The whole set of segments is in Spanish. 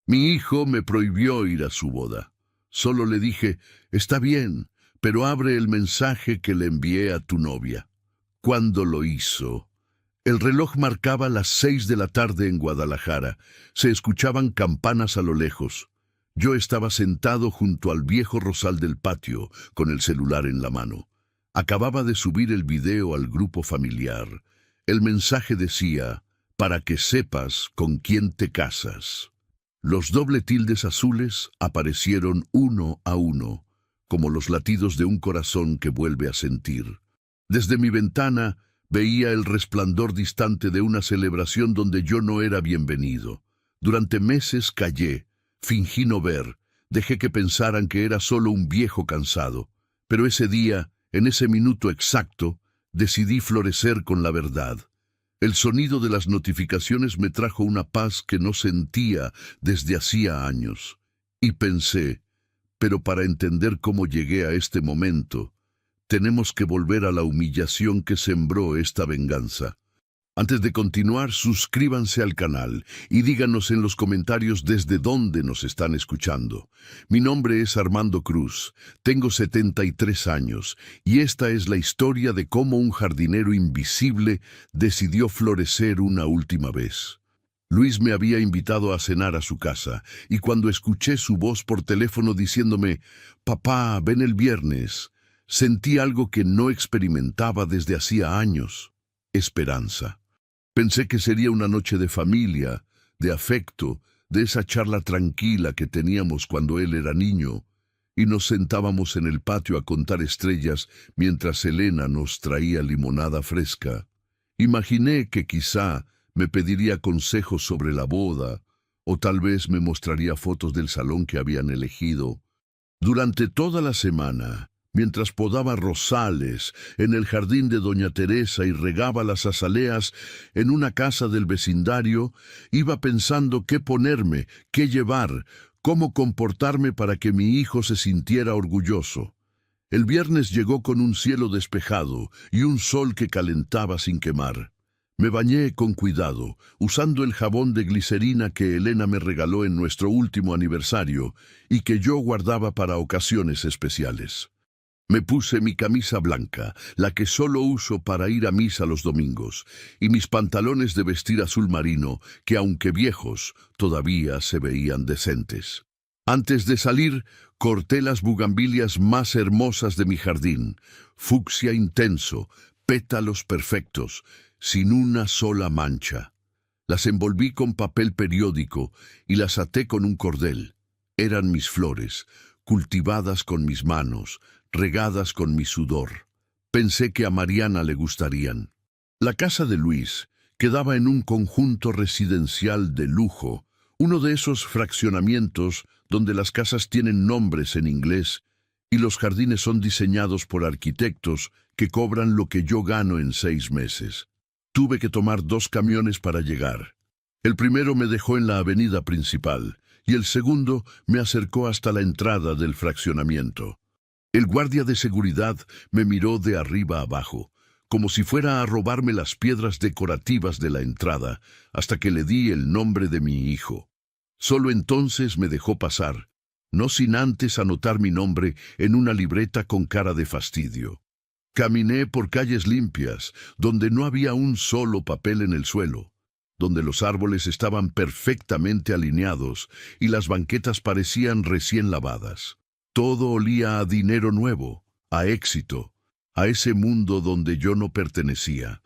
Mi hijo me prohibió ir a su boda. Solo le dije, está bien, pero abre el mensaje que le envié a tu novia. Cuando lo hizo, el reloj marcaba las 6 de la tarde en Guadalajara. Se escuchaban campanas a lo lejos. Yo estaba sentado junto al viejo rosal del patio, con el celular en la mano. Acababa de subir el video al grupo familiar. El mensaje decía, para que sepas con quién te casas. Los doble tildes azules aparecieron uno a uno, como los latidos de un corazón que vuelve a sentir. Desde mi ventana veía el resplandor distante de una celebración donde yo no era bienvenido. Durante meses callé, fingí no ver, dejé que pensaran que era solo un viejo cansado. Pero ese día, en ese minuto exacto, decidí florecer con la verdad. El sonido de las notificaciones me trajo una paz que no sentía desde hacía años. Y pensé, pero para entender cómo llegué a este momento, tenemos que volver a la humillación que sembró esta venganza. Antes de continuar, suscríbanse al canal y díganos en los comentarios desde dónde nos están escuchando. Mi nombre es Armando Cruz, tengo 73 años y esta es la historia de cómo un jardinero invisible decidió florecer una última vez. Luis me había invitado a cenar a su casa y cuando escuché su voz por teléfono diciéndome, «Papá, ven el viernes», sentí algo que no experimentaba desde hacía años: esperanza. Pensé que sería una noche de familia, de afecto, de esa charla tranquila que teníamos cuando él era niño, y nos sentábamos en el patio a contar estrellas mientras Elena nos traía limonada fresca. Imaginé que quizá me pediría consejos sobre la boda, o tal vez me mostraría fotos del salón que habían elegido. Durante toda la semana, mientras podaba rosales en el jardín de Doña Teresa y regaba las azaleas en una casa del vecindario, iba pensando qué ponerme, qué llevar, cómo comportarme para que mi hijo se sintiera orgulloso. El viernes llegó con un cielo despejado y un sol que calentaba sin quemar. Me bañé con cuidado, usando el jabón de glicerina que Elena me regaló en nuestro último aniversario y que yo guardaba para ocasiones especiales. Me puse mi camisa blanca, la que solo uso para ir a misa los domingos, y mis pantalones de vestir azul marino, que aunque viejos, todavía se veían decentes. Antes de salir, corté las bugambilias más hermosas de mi jardín, fucsia intenso, pétalos perfectos, sin una sola mancha. Las envolví con papel periódico y las até con un cordel. Eran mis flores, cultivadas con mis manos, regadas con mi sudor. Pensé que a Mariana le gustarían. La casa de Luis quedaba en un conjunto residencial de lujo, uno de esos fraccionamientos donde las casas tienen nombres en inglés y los jardines son diseñados por arquitectos que cobran lo que yo gano en 6 meses. Tuve que tomar 2 camiones para llegar. El primero me dejó en la avenida principal y el segundo me acercó hasta la entrada del fraccionamiento. El guardia de seguridad me miró de arriba abajo, como si fuera a robarme las piedras decorativas de la entrada, hasta que le di el nombre de mi hijo. Solo entonces me dejó pasar, no sin antes anotar mi nombre en una libreta con cara de fastidio. Caminé por calles limpias, donde no había un solo papel en el suelo, donde los árboles estaban perfectamente alineados y las banquetas parecían recién lavadas. Todo olía a dinero nuevo, a éxito, a ese mundo donde yo no pertenecía.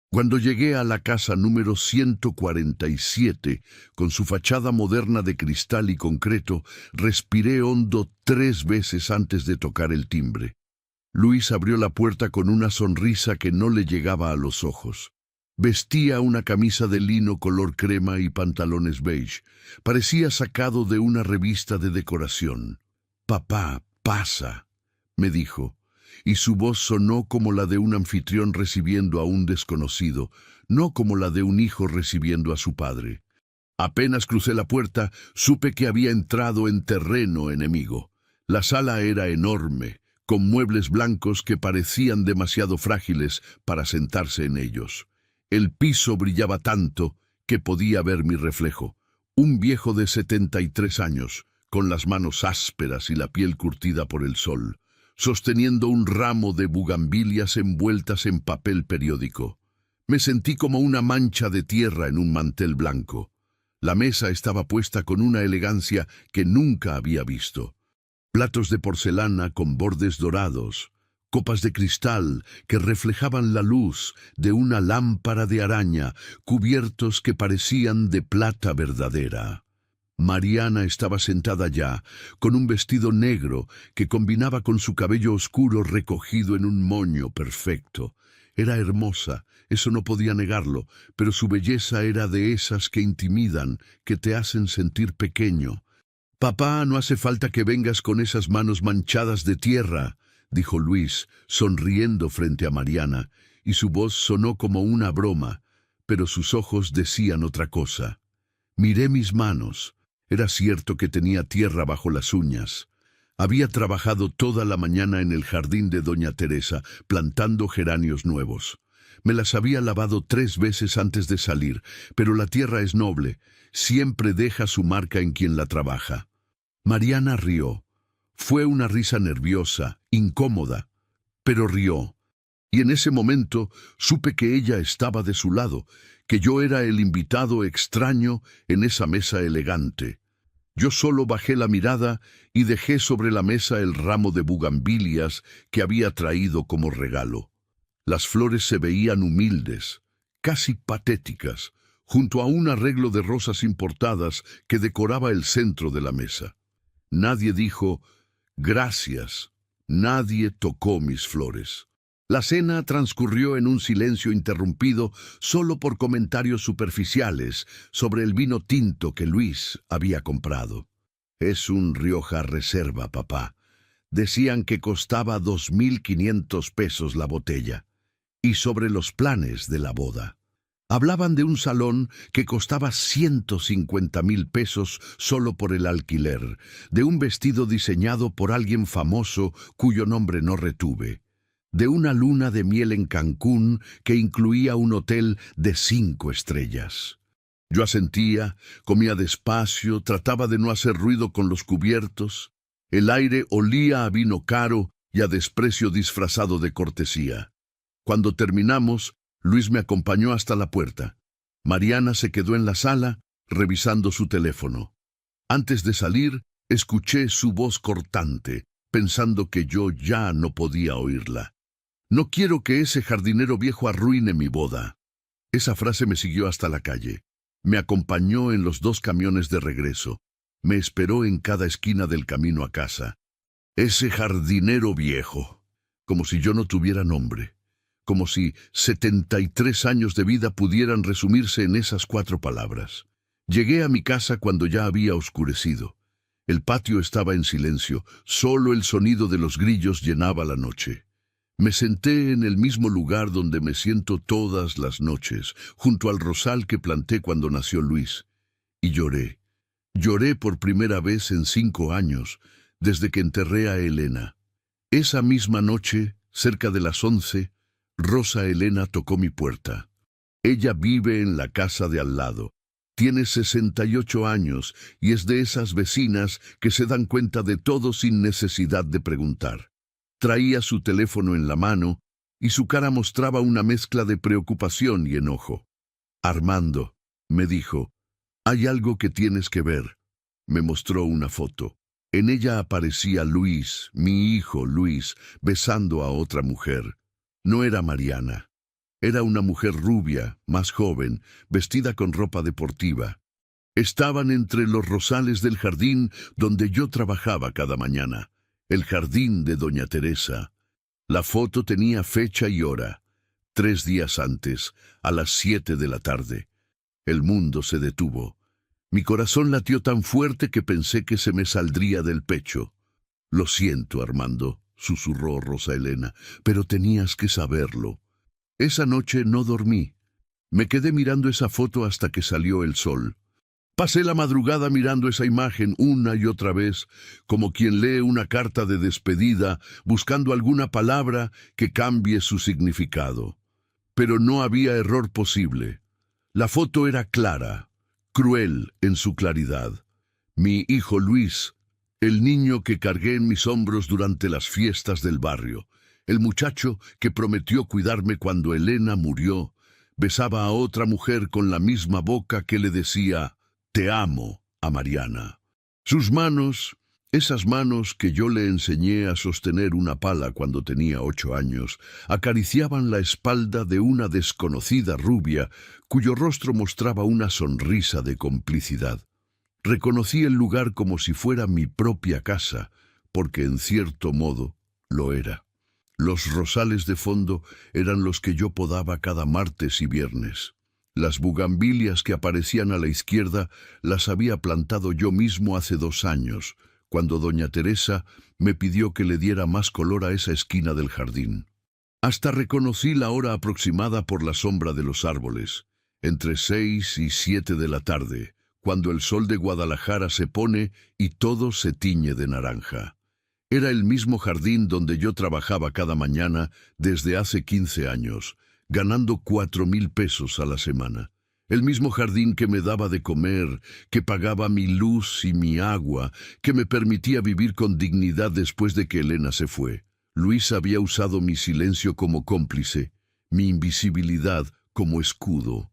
Cuando llegué a la casa número 147, con su fachada moderna de cristal y concreto, respiré hondo 3 veces antes de tocar el timbre. Luis abrió la puerta con una sonrisa que no le llegaba a los ojos. Vestía una camisa de lino color crema y pantalones beige. Parecía sacado de una revista de decoración. «Papá, pasa», me dijo, y su voz sonó como la de un anfitrión recibiendo a un desconocido, no como la de un hijo recibiendo a su padre. Apenas crucé la puerta, supe que había entrado en terreno enemigo. La sala era enorme, con muebles blancos que parecían demasiado frágiles para sentarse en ellos. El piso brillaba tanto que podía ver mi reflejo, Un viejo de 73 años, con las manos ásperas y la piel curtida por el sol, sosteniendo un ramo de bugambilias envueltas en papel periódico. Me sentí como una mancha de tierra en un mantel blanco. La mesa estaba puesta con una elegancia que nunca había visto. Platos de porcelana con bordes dorados, copas de cristal que reflejaban la luz de una lámpara de araña, cubiertos que parecían de plata verdadera. Mariana estaba sentada ya, con un vestido negro que combinaba con su cabello oscuro recogido en un moño perfecto. Era hermosa, eso no podía negarlo, pero su belleza era de esas que intimidan, que te hacen sentir pequeño. «Papá, no hace falta que vengas con esas manos manchadas de tierra», dijo Luis, sonriendo frente a Mariana, y su voz sonó como una broma, pero sus ojos decían otra cosa. Miré mis manos. Era cierto que tenía tierra bajo las uñas. Había trabajado toda la mañana en el jardín de doña Teresa, plantando geranios nuevos. Me las había lavado 3 veces antes de salir, pero la tierra es noble, siempre deja su marca en quien la trabaja. Mariana rió. Fue una risa nerviosa, incómoda, pero rió. Y en ese momento supe que ella estaba de su lado, que yo era el invitado extraño en esa mesa elegante. Yo solo bajé la mirada y dejé sobre la mesa el ramo de bugambilias que había traído como regalo. Las flores se veían humildes, casi patéticas, junto a un arreglo de rosas importadas que decoraba el centro de la mesa. Nadie dijo «gracias», nadie tocó mis flores. La cena transcurrió en un silencio interrumpido solo por comentarios superficiales sobre el vino tinto que Luis había comprado. «Es un Rioja Reserva, papá». Decían que costaba 2.500 pesos la botella. Y sobre los planes de la boda. Hablaban de un salón que costaba 150.000 pesos solo por el alquiler, de un vestido diseñado por alguien famoso cuyo nombre no retuve, de una luna de miel en Cancún que incluía un hotel de 5 estrellas. Yo asentía, comía despacio, trataba de no hacer ruido con los cubiertos. El aire olía a vino caro y a desprecio disfrazado de cortesía. Cuando terminamos, Luis me acompañó hasta la puerta. Mariana se quedó en la sala, revisando su teléfono. Antes de salir, escuché su voz cortante, pensando que yo ya no podía oírla. «No quiero que ese jardinero viejo arruine mi boda». Esa frase me siguió hasta la calle. Me acompañó en los 2 camiones de regreso. Me esperó en cada esquina del camino a casa. Ese jardinero viejo, como si yo no tuviera nombre. Como si 73 años de vida pudieran resumirse en esas 4 palabras. Llegué a mi casa cuando ya había oscurecido. El patio estaba en silencio, solo el sonido de los grillos llenaba la noche. Me senté en el mismo lugar donde me siento todas las noches, junto al rosal que planté cuando nació Luis, y lloré. Lloré por primera vez en 5 años, desde que enterré a Elena. Esa misma noche, cerca de las 11, Rosa Elena tocó mi puerta. Ella vive en la casa de al lado. Tiene 68 años y es de esas vecinas que se dan cuenta de todo sin necesidad de preguntar. Traía su teléfono en la mano y su cara mostraba una mezcla de preocupación y enojo. «Armando», me dijo, «hay algo que tienes que ver». Me mostró una foto. En ella aparecía Luis, mi hijo Luis, besando a otra mujer. No era Mariana. Era una mujer rubia, más joven, vestida con ropa deportiva. Estaban entre los rosales del jardín donde yo trabajaba cada mañana, el jardín de doña Teresa. La foto tenía fecha y hora, 3 días antes, a las 7 de la tarde. El mundo se detuvo. Mi corazón latió tan fuerte que pensé que se me saldría del pecho. «Lo siento, Armando», susurró Rosa Elena, «pero tenías que saberlo». Esa noche no dormí. Me quedé mirando esa foto hasta que salió el sol. Pasé la madrugada mirando esa imagen una y otra vez, como quien lee una carta de despedida, buscando alguna palabra que cambie su significado. Pero no había error posible. La foto era clara, cruel en su claridad. Mi hijo Luis, el niño que cargué en mis hombros durante las fiestas del barrio, el muchacho que prometió cuidarme cuando Elena murió, besaba a otra mujer con la misma boca que le decía «Te amo» a Mariana. Sus manos, esas manos que yo le enseñé a sostener una pala cuando tenía 8 años, acariciaban la espalda de una desconocida rubia cuyo rostro mostraba una sonrisa de complicidad. Reconocí el lugar como si fuera mi propia casa, porque en cierto modo lo era. Los rosales de fondo eran los que yo podaba cada martes y viernes. Las bugambilias que aparecían a la izquierda las había plantado yo mismo hace 2 años, cuando doña Teresa me pidió que le diera más color a esa esquina del jardín. Hasta reconocí la hora aproximada por la sombra de los árboles, entre 6 y 7 de la tarde, cuando el sol de Guadalajara se pone y todo se tiñe de naranja. Era el mismo jardín donde yo trabajaba cada mañana desde hace 15 años, ganando 4,000 pesos a la semana. El mismo jardín que me daba de comer, que pagaba mi luz y mi agua, que me permitía vivir con dignidad después de que Elena se fue. Luis había usado mi silencio como cómplice, mi invisibilidad como escudo.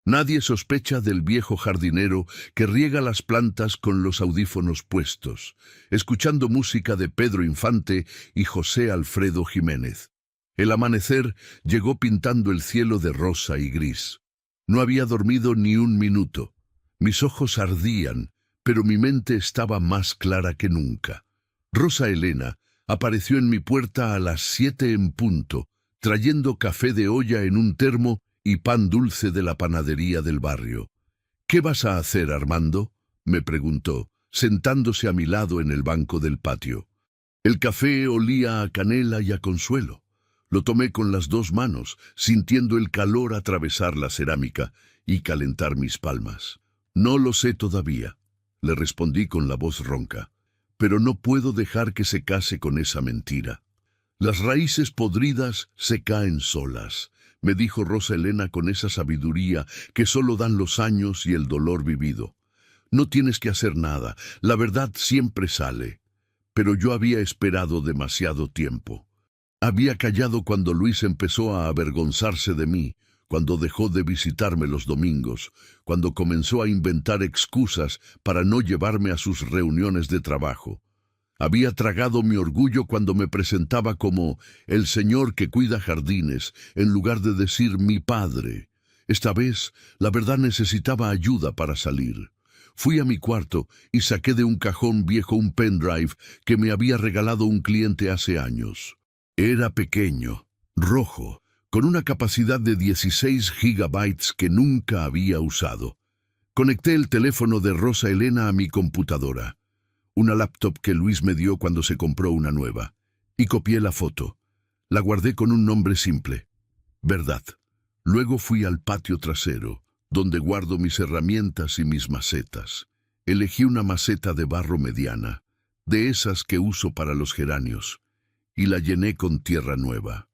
Nadie sospecha del viejo jardinero que riega las plantas con los audífonos puestos, escuchando música de Pedro Infante y José Alfredo Jiménez. El amanecer llegó pintando el cielo de rosa y gris. No había dormido ni un minuto. Mis ojos ardían, pero mi mente estaba más clara que nunca. Rosa Elena apareció en mi puerta a las 7 en punto, trayendo café de olla en un termo y pan dulce de la panadería del barrio. «¿Qué vas a hacer, Armando?», me preguntó, sentándose a mi lado en el banco del patio. El café olía a canela y a consuelo. Lo tomé con las 2 manos, sintiendo el calor atravesar la cerámica y calentar mis palmas. «No lo sé todavía», le respondí con la voz ronca, «pero no puedo dejar que se case con esa mentira. Las raíces podridas se caen solas», me dijo Rosa Elena con esa sabiduría que solo dan los años y el dolor vivido. «No tienes que hacer nada, la verdad siempre sale». Pero yo había esperado demasiado tiempo. Había callado cuando Luis empezó a avergonzarse de mí, cuando dejó de visitarme los domingos, cuando comenzó a inventar excusas para no llevarme a sus reuniones de trabajo. Había tragado mi orgullo cuando me presentaba como el señor que cuida jardines, en lugar de decir mi padre. Esta vez, la verdad necesitaba ayuda para salir. Fui a mi cuarto y saqué de un cajón viejo un pendrive que me había regalado un cliente hace años. Era pequeño, rojo, con una capacidad de 16 gigabytes que nunca había usado. Conecté el teléfono de Rosa Elena a mi computadora, una laptop que Luis me dio cuando se compró una nueva, y copié la foto. La guardé con un nombre simple: Verdad. Luego fui al patio trasero, donde guardo mis herramientas y mis macetas. Elegí una maceta de barro mediana, de esas que uso para los geranios, y la llené con tierra nueva.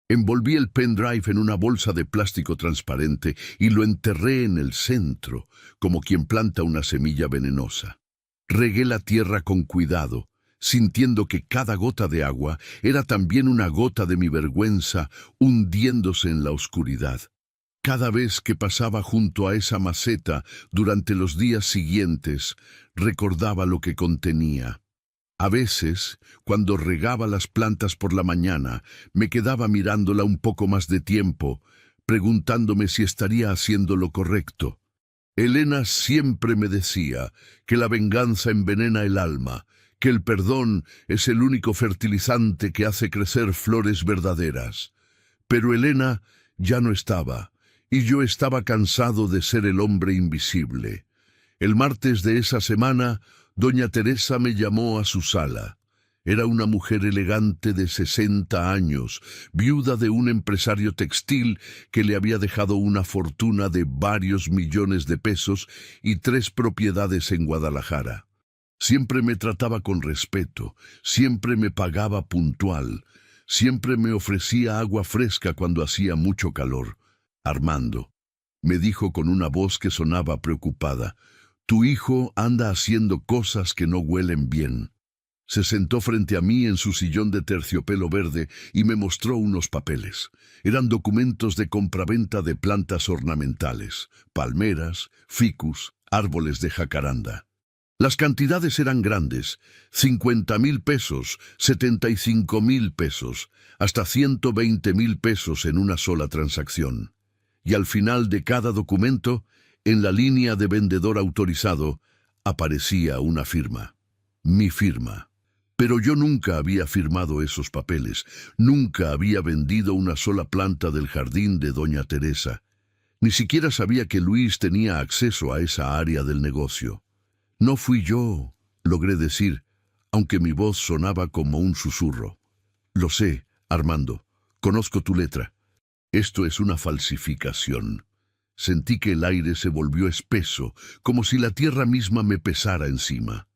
Envolví el pendrive en una bolsa de plástico transparente y lo enterré en el centro, como quien planta una semilla venenosa. Regué la tierra con cuidado, sintiendo que cada gota de agua era también una gota de mi vergüenza hundiéndose en la oscuridad. Cada vez que pasaba junto a esa maceta durante los días siguientes, recordaba lo que contenía. A veces, cuando regaba las plantas por la mañana, me quedaba mirándola un poco más de tiempo, preguntándome si estaría haciendo lo correcto. Elena siempre me decía que la venganza envenena el alma, que el perdón es el único fertilizante que hace crecer flores verdaderas. Pero Elena ya no estaba, y yo estaba cansado de ser el hombre invisible. El martes de esa semana, doña Teresa me llamó a su sala. Era una mujer elegante de 60 años, viuda de un empresario textil que le había dejado una fortuna de varios millones de pesos y 3 propiedades en Guadalajara. Siempre me trataba con respeto, siempre me pagaba puntual, siempre me ofrecía agua fresca cuando hacía mucho calor. Armando. me dijo con una voz que sonaba preocupada. Tu hijo anda haciendo cosas que no huelen bien. Se sentó frente a mí en su sillón de terciopelo verde y me mostró unos papeles. Eran documentos de compraventa de plantas ornamentales, palmeras, ficus, árboles de jacaranda. Las cantidades eran grandes: 50,000 pesos, 75,000 pesos, hasta 120,000 pesos en una sola transacción. Y al final de cada documento, en la línea de vendedor autorizado, aparecía una firma. Mi firma. Pero yo nunca había firmado esos papeles, nunca había vendido una sola planta del jardín de doña Teresa. Ni siquiera sabía que Luis tenía acceso a esa área del negocio. No fui yo, logré decir, aunque mi voz sonaba como un susurro. Lo sé, Armando, conozco tu letra. Esto es una falsificación. Sentí que el aire se volvió espeso, como si la tierra misma me pesara encima.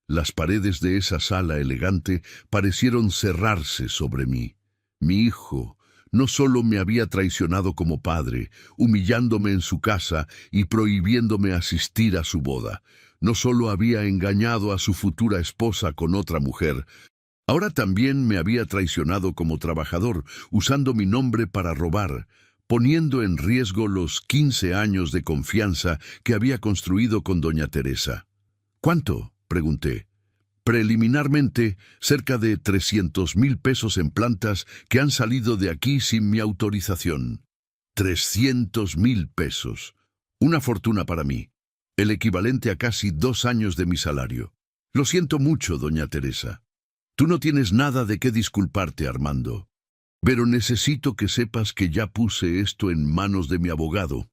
Las paredes de esa sala elegante parecieron cerrarse sobre mí. Mi hijo no solo me había traicionado como padre, humillándome en su casa y prohibiéndome asistir a su boda. No solo había engañado a su futura esposa con otra mujer, ahora también me había traicionado como trabajador, usando mi nombre para robar, poniendo en riesgo los 15 años de confianza que había construido con doña Teresa. ¿Cuánto?, pregunté. Preliminarmente, cerca de 300,000 pesos en plantas que han salido de aquí sin mi autorización. 300,000 pesos. Una fortuna para mí. El equivalente a casi 2 años de mi salario. Lo siento mucho, doña Teresa. Tú no tienes nada de qué disculparte, Armando. Pero necesito que sepas que ya puse esto en manos de mi abogado.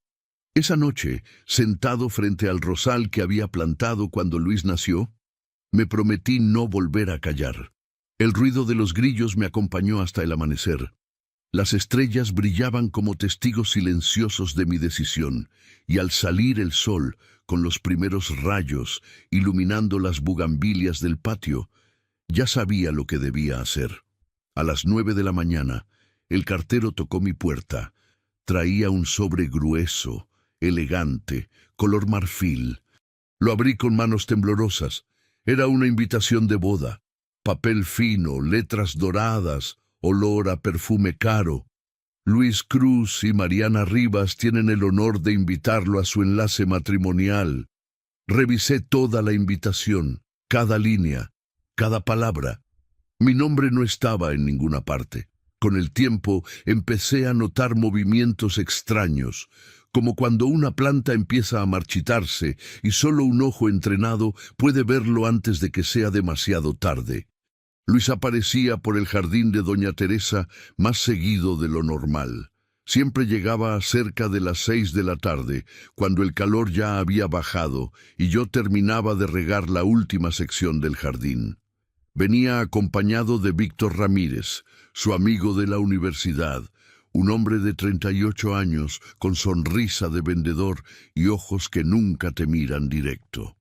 Esa noche, sentado frente al rosal que había plantado cuando Luis nació, me prometí no volver a callar. El ruido de los grillos me acompañó hasta el amanecer. Las estrellas brillaban como testigos silenciosos de mi decisión, y al salir el sol, con los primeros rayos iluminando las bugambilias del patio, ya sabía lo que debía hacer. A las 9 de la mañana, el cartero tocó mi puerta. Traía un sobre grueso, elegante, color marfil. Lo abrí con manos temblorosas. Era una invitación de boda. Papel fino, letras doradas, olor a perfume caro. Luis Cruz y Mariana Rivas tienen el honor de invitarlo a su enlace matrimonial. Revisé toda la invitación, cada línea, cada palabra. Mi nombre no estaba en ninguna parte. Con el tiempo empecé a notar movimientos extraños, como cuando una planta empieza a marchitarse y solo un ojo entrenado puede verlo antes de que sea demasiado tarde. Luis aparecía por el jardín de doña Teresa más seguido de lo normal. Siempre llegaba cerca de las 6 de la tarde, cuando el calor ya había bajado y yo terminaba de regar la última sección del jardín. Venía acompañado de Víctor Ramírez, su amigo de la universidad, un hombre de 38 años, con sonrisa de vendedor y ojos que nunca te miran directo.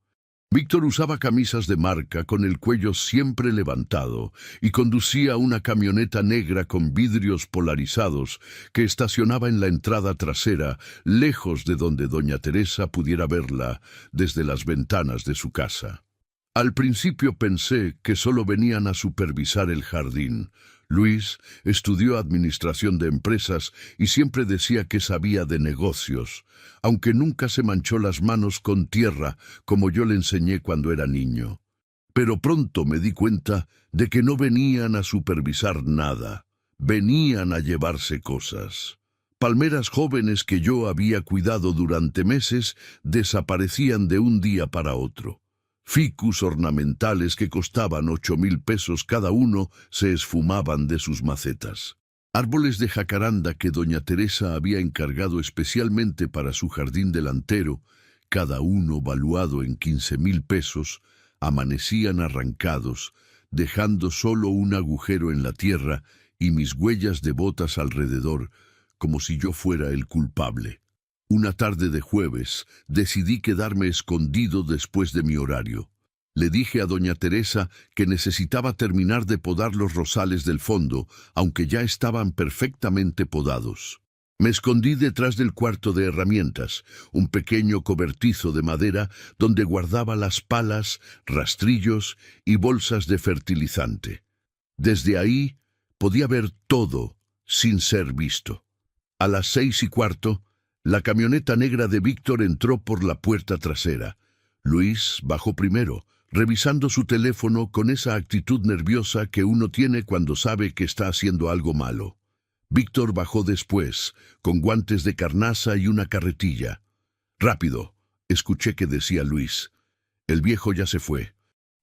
Víctor usaba camisas de marca con el cuello siempre levantado y conducía una camioneta negra con vidrios polarizados que estacionaba en la entrada trasera, lejos de donde doña Teresa pudiera verla desde las ventanas de su casa. Al principio pensé que solo venían a supervisar el jardín. Luis estudió administración de empresas y siempre decía que sabía de negocios, aunque nunca se manchó las manos con tierra como yo le enseñé cuando era niño. Pero pronto me di cuenta de que no venían a supervisar nada, venían a llevarse cosas. Palmeras jóvenes que yo había cuidado durante meses desaparecían de un día para otro. Ficus ornamentales que costaban 8,000 pesos cada uno se esfumaban de sus macetas. Árboles de jacaranda que doña Teresa había encargado especialmente para su jardín delantero, cada uno valuado en 15,000 pesos, amanecían arrancados, dejando solo un agujero en la tierra y mis huellas de botas alrededor, como si yo fuera el culpable. Una tarde de jueves, decidí quedarme escondido después de mi horario. Le dije a doña Teresa que necesitaba terminar de podar los rosales del fondo, aunque ya estaban perfectamente podados. Me escondí detrás del cuarto de herramientas, un pequeño cobertizo de madera donde guardaba las palas, rastrillos y bolsas de fertilizante. Desde ahí podía ver todo sin ser visto. A las 6:15, la camioneta negra de Víctor entró por la puerta trasera. Luis bajó primero, revisando su teléfono con esa actitud nerviosa que uno tiene cuando sabe que está haciendo algo malo. Víctor bajó después, con guantes de carnaza y una carretilla. «Rápido», escuché que decía Luis. El viejo ya se fue.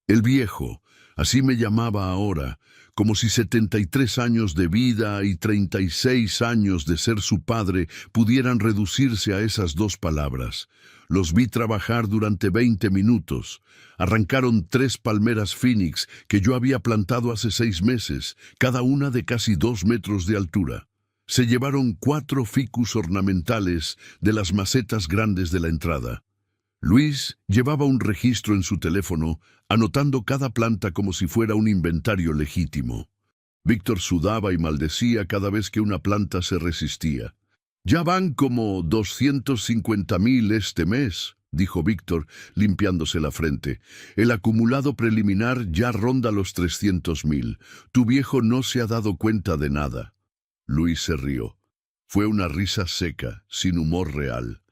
El viejo, así me llamaba ahora, como si 73 años de vida y 36 años de ser su padre pudieran reducirse a esas dos palabras. Los vi trabajar durante 20 minutos. Arrancaron 3 palmeras Phoenix que yo había plantado hace 6 meses, cada una de casi 2 metros de altura. Se llevaron 4 ficus ornamentales de las macetas grandes de la entrada. Luis llevaba un registro en su teléfono, anotando cada planta como si fuera un inventario legítimo. Víctor sudaba y maldecía cada vez que una planta se resistía. «Ya van como 250.000 este mes», dijo Víctor, limpiándose la frente. «El acumulado preliminar ya ronda los 300.000. Tu viejo no se ha dado cuenta de nada». Luis se rió. Fue una risa seca, sin humor real.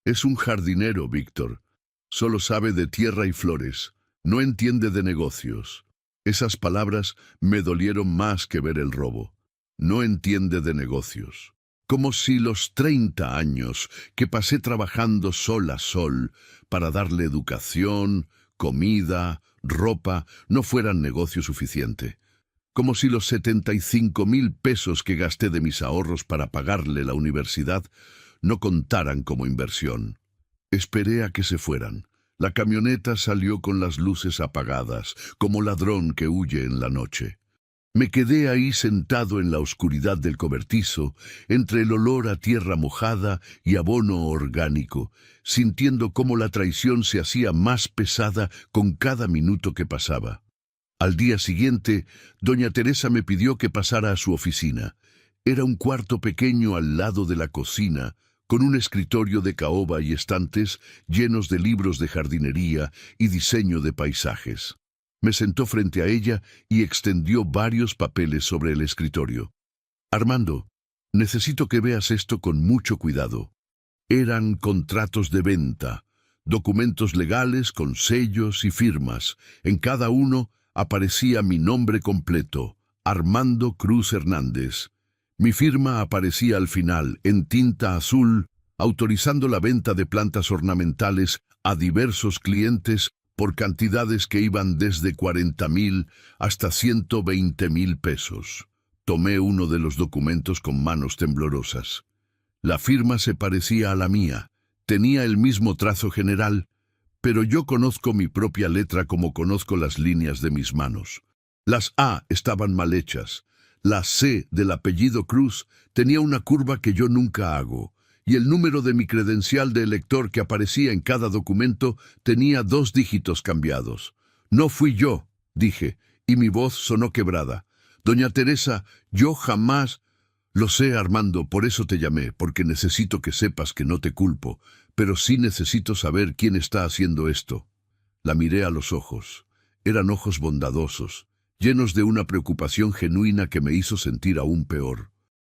«Es un jardinero, Víctor. Solo sabe de tierra y flores. No entiende de negocios». Esas palabras me dolieron más que ver el robo. No entiende de negocios. Como si los 30 años que pasé trabajando sol a sol para darle educación, comida, ropa, no fueran negocio suficiente. Como si los 75.000 pesos que gasté de mis ahorros para pagarle la universidad no contaran como inversión. Esperé a que se fueran. La camioneta salió con las luces apagadas, como ladrón que huye en la noche. Me quedé ahí sentado en la oscuridad del cobertizo, entre el olor a tierra mojada y abono orgánico, sintiendo cómo la traición se hacía más pesada con cada minuto que pasaba. Al día siguiente, doña Teresa me pidió que pasara a su oficina. Era un cuarto pequeño al lado de la cocina, con un escritorio de caoba y estantes llenos de libros de jardinería y diseño de paisajes. Me sentó frente a ella y extendió varios papeles sobre el escritorio. «Armando, necesito que veas esto con mucho cuidado». Eran contratos de venta, documentos legales con sellos y firmas. En cada uno aparecía mi nombre completo, Armando Cruz Hernández. Mi firma aparecía al final, en tinta azul, autorizando la venta de plantas ornamentales a diversos clientes por cantidades que iban desde 40.000 hasta 120.000 pesos. Tomé uno de los documentos con manos temblorosas. La firma se parecía a la mía, tenía el mismo trazo general, pero yo conozco mi propia letra como conozco las líneas de mis manos. Las A estaban mal hechas. La C del apellido Cruz tenía una curva que yo nunca hago, y el número de mi credencial de elector que aparecía en cada documento tenía 2 dígitos cambiados. «No fui yo», dije, y mi voz sonó quebrada. «Doña Teresa, yo jamás...» «Lo sé, Armando, por eso te llamé, porque necesito que sepas que no te culpo, pero sí necesito saber quién está haciendo esto». La miré a los ojos. Eran ojos bondadosos, llenos de una preocupación genuina que me hizo sentir aún peor.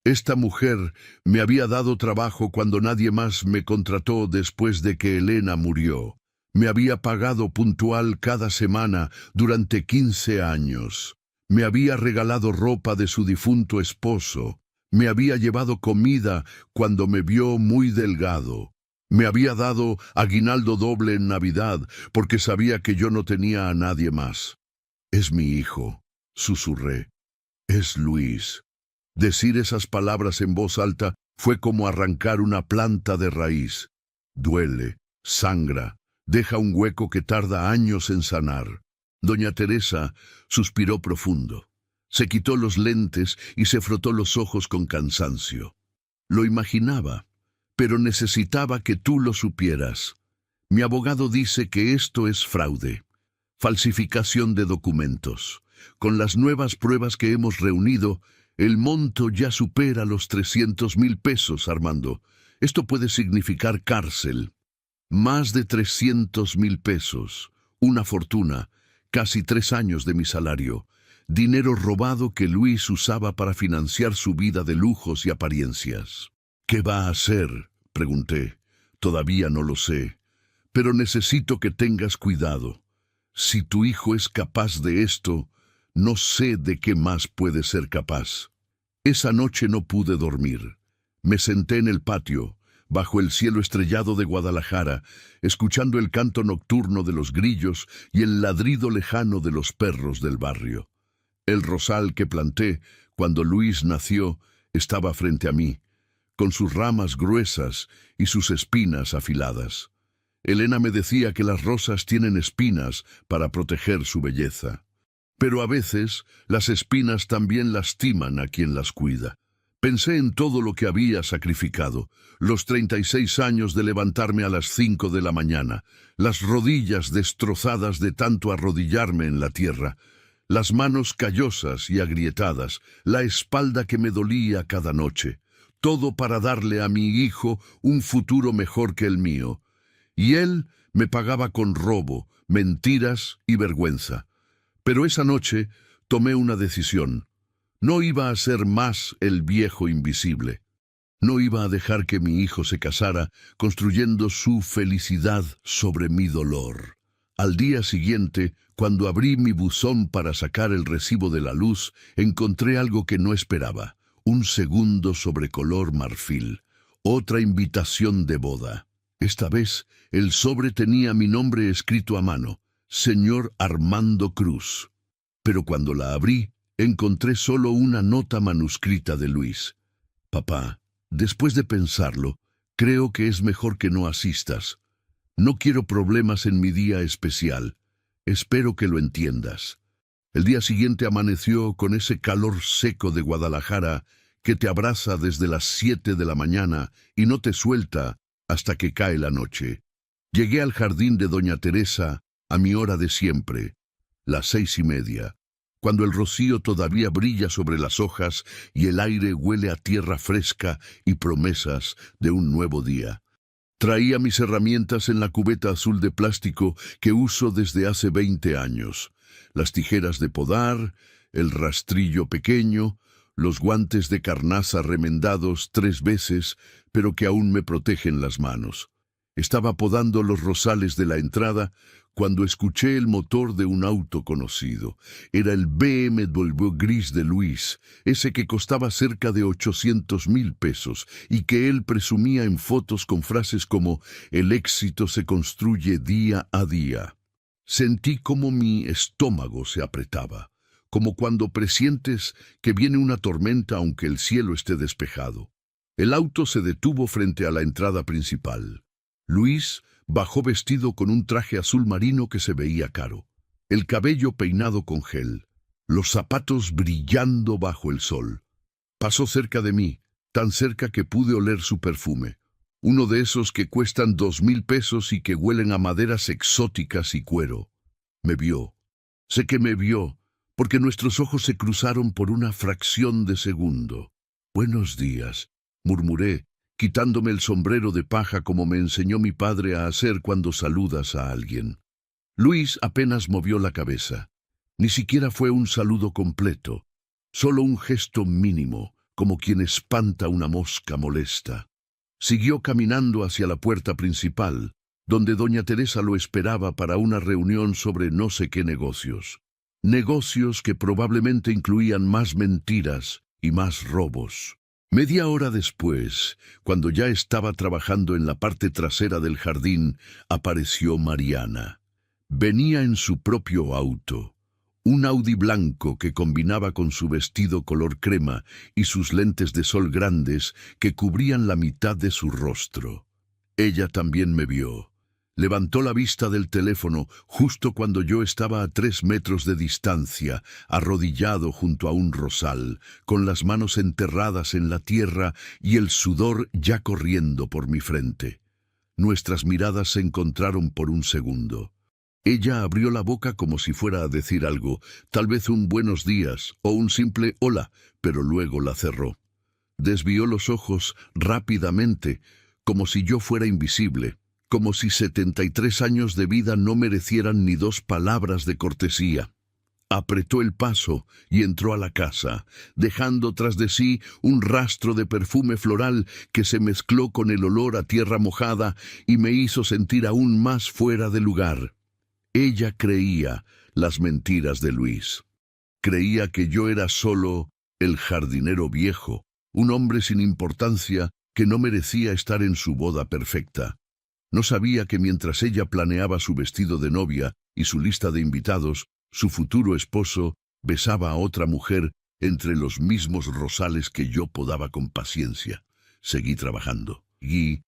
Esta mujer me había dado trabajo cuando nadie más me contrató después de que Elena murió. Me había pagado puntual cada semana durante 15 años. Me había regalado ropa de su difunto esposo. Me había llevado comida cuando me vio muy delgado. Me había dado aguinaldo doble en Navidad porque sabía que yo no tenía a nadie más. «Es mi hijo», susurré. «Es Luis». Decir esas palabras en voz alta fue como arrancar una planta de raíz. Duele, sangra, deja un hueco que tarda años en sanar. Doña Teresa suspiró profundo. Se quitó los lentes y se frotó los ojos con cansancio. «Lo imaginaba, pero necesitaba que tú lo supieras. Mi abogado dice que esto es fraude, falsificación de documentos. Con las nuevas pruebas que hemos reunido, El monto ya supera los 300.000 pesos, Armando. Esto puede significar cárcel. Más de 300.000 pesos. Una fortuna. Casi 3 años de mi salario. Dinero robado que Luis usaba para financiar su vida de lujos y apariencias. ¿Qué va a hacer?, pregunté. Todavía no lo sé. Pero necesito que tengas cuidado. Si tu hijo es capaz de esto, no sé de qué más puede ser capaz. Esa noche no pude dormir. Me senté en el patio, bajo el cielo estrellado de Guadalajara, escuchando el canto nocturno de los grillos y el ladrido lejano de los perros del barrio. El rosal que planté cuando Luis nació estaba frente a mí, con sus ramas gruesas y sus espinas afiladas. Elena me decía que las rosas tienen espinas para proteger su belleza. Pero a veces las espinas también lastiman a quien las cuida. Pensé en todo lo que había sacrificado, los 36 años de levantarme a las 5 de la mañana, las rodillas destrozadas de tanto arrodillarme en la tierra, las manos callosas y agrietadas, la espalda que me dolía cada noche, todo para darle a mi hijo un futuro mejor que el mío. Y él me pagaba con robo, mentiras y vergüenza. Pero esa noche tomé una decisión. No iba a ser más el viejo invisible. No iba a dejar que mi hijo se casara construyendo su felicidad sobre mi dolor. Al día siguiente, cuando abrí mi buzón para sacar el recibo de la luz, encontré algo que no esperaba. Un segundo sobre color marfil. Otra invitación de boda. Esta vez, el sobre tenía mi nombre escrito a mano. Señor Armando Cruz. Pero cuando la abrí, encontré solo una nota manuscrita de Luis. Papá, después de pensarlo, creo que es mejor que no asistas. No quiero problemas en mi día especial. Espero que lo entiendas. El día siguiente amaneció con ese calor seco de Guadalajara que te abraza desde las 7 de la mañana y no te suelta hasta que cae la noche. Llegué al jardín de doña Teresa a mi hora de siempre, las 6:30, cuando el rocío todavía brilla sobre las hojas y el aire huele a tierra fresca y promesas de un nuevo día. Traía mis herramientas en la cubeta azul de plástico que uso desde hace 20 años. Las tijeras de podar, el rastrillo pequeño, los guantes de carnaza remendados 3 veces, pero que aún me protegen las manos. Estaba podando los rosales de la entrada cuando escuché el motor de un auto conocido. Era el BMW gris de Luis, ese que costaba cerca de 800.000 pesos y que él presumía en fotos con frases como «El éxito se construye día a día». Sentí como mi estómago se apretaba, como cuando presientes que viene una tormenta aunque el cielo esté despejado. El auto se detuvo frente a la entrada principal. Luis bajó vestido con un traje azul marino que se veía caro, el cabello peinado con gel, los zapatos brillando bajo el sol. Pasó cerca de mí, tan cerca que pude oler su perfume, uno de esos que cuestan 2.000 pesos y que huelen a maderas exóticas y cuero. Me vio. Sé que me vio, porque nuestros ojos se cruzaron por una fracción de segundo. «Buenos días», murmuré, quitándome el sombrero de paja como me enseñó mi padre a hacer cuando saludas a alguien. Luis apenas movió la cabeza. Ni siquiera fue un saludo completo, solo un gesto mínimo, como quien espanta una mosca molesta. Siguió caminando hacia la puerta principal, donde doña Teresa lo esperaba para una reunión sobre no sé qué negocios. Negocios que probablemente incluían más mentiras y más robos. Media hora después, cuando ya estaba trabajando en la parte trasera del jardín, apareció Mariana. Venía en su propio auto, un Audi blanco que combinaba con su vestido color crema y sus lentes de sol grandes que cubrían la mitad de su rostro. Ella también me vio. Levantó la vista del teléfono justo cuando yo estaba a 3 metros de distancia, arrodillado junto a un rosal, con las manos enterradas en la tierra y el sudor ya corriendo por mi frente. Nuestras miradas se encontraron por un segundo. Ella abrió la boca como si fuera a decir algo, tal vez un buenos días o un simple hola, pero luego la cerró. Desvió los ojos rápidamente, como si yo fuera invisible, como si 73 años de vida no merecieran ni 2 palabras de cortesía. Apretó el paso y entró a la casa, dejando tras de sí un rastro de perfume floral que se mezcló con el olor a tierra mojada y me hizo sentir aún más fuera de lugar. Ella creía las mentiras de Luis. Creía que yo era solo el jardinero viejo, un hombre sin importancia que no merecía estar en su boda perfecta. No sabía que mientras ella planeaba su vestido de novia y su lista de invitados, su futuro esposo besaba a otra mujer entre los mismos rosales que yo podaba con paciencia. Seguí trabajando. Y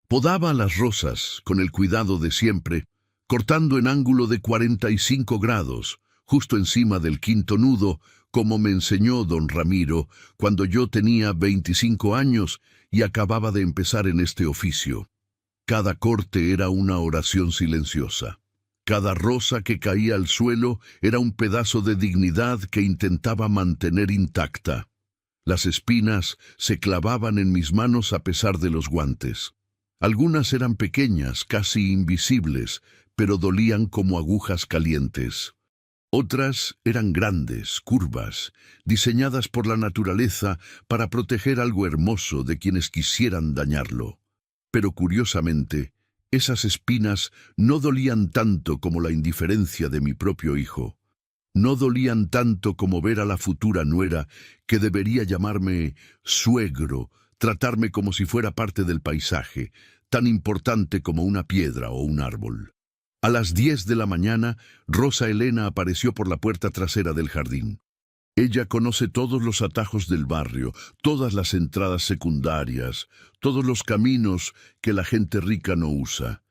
podaba las rosas con el cuidado de siempre, cortando en ángulo de 45 grados, justo encima del quinto nudo, como me enseñó don Ramiro cuando yo tenía 25 años y acababa de empezar en este oficio. Cada corte era una oración silenciosa. Cada rosa que caía al suelo era un pedazo de dignidad que intentaba mantener intacta. Las espinas se clavaban en mis manos a pesar de los guantes. Algunas eran pequeñas, casi invisibles, pero dolían como agujas calientes. Otras eran grandes, curvas, diseñadas por la naturaleza para proteger algo hermoso de quienes quisieran dañarlo. Pero curiosamente, esas espinas no dolían tanto como la indiferencia de mi propio hijo. No dolían tanto como ver a la futura nuera, que debería llamarme suegro, tratarme como si fuera parte del paisaje, tan importante como una piedra o un árbol. A las 10 de la mañana, Rosa Elena apareció por la puerta trasera del jardín. Ella conoce todos los atajos del barrio, todas las entradas secundarias, todos los caminos que la gente rica no usa.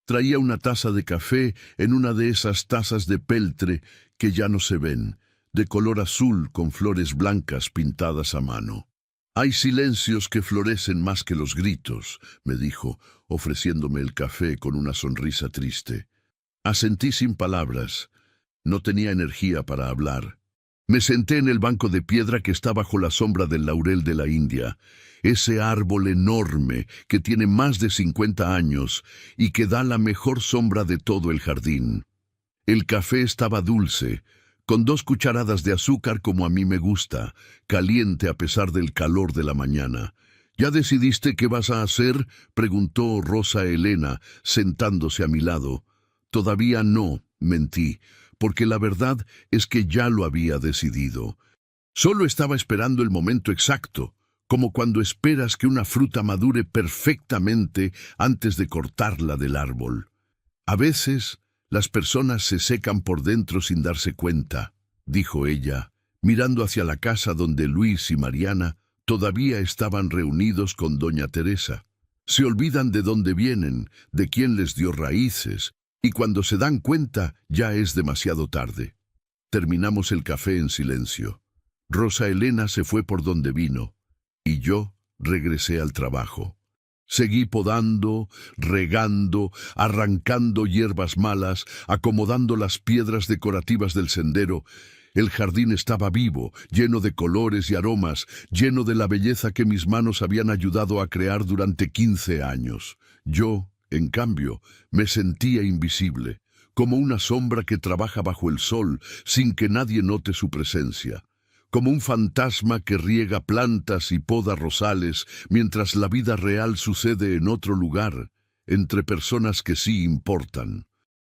Traía una taza de café en una de esas tazas de peltre que ya no se ven, de color azul con flores blancas pintadas a mano. «Hay silencios que florecen más que los gritos», me dijo, ofreciéndome el café con una sonrisa triste. Asentí sin palabras. No tenía energía para hablar. Me senté en el banco de piedra que está bajo la sombra del laurel de la India, ese árbol enorme que tiene más de 50 años y que da la mejor sombra de todo el jardín. El café estaba dulce, con 2 cucharadas de azúcar como a mí me gusta, caliente a pesar del calor de la mañana. «¿Ya decidiste qué vas a hacer?», preguntó Rosa Elena, sentándose a mi lado. «Todavía no», mentí, porque la verdad es que ya lo había decidido. Solo estaba esperando el momento exacto, como cuando esperas que una fruta madure perfectamente antes de cortarla del árbol. «A veces las personas se secan por dentro sin darse cuenta», dijo ella, mirando hacia la casa donde Luis y Mariana todavía estaban reunidos con doña Teresa. «Se olvidan de dónde vienen, de quién les dio raíces, y cuando se dan cuenta ya es demasiado tarde». Terminamos el café en silencio. Rosa Elena se fue por donde vino, y yo regresé al trabajo. Seguí podando, regando, arrancando hierbas malas, acomodando las piedras decorativas del sendero. El jardín estaba vivo, lleno de colores y aromas, lleno de la belleza que mis manos habían ayudado a crear durante 15 años. Yo, en cambio, me sentía invisible, como una sombra que trabaja bajo el sol sin que nadie note su presencia, como un fantasma que riega plantas y poda rosales mientras la vida real sucede en otro lugar, entre personas que sí importan.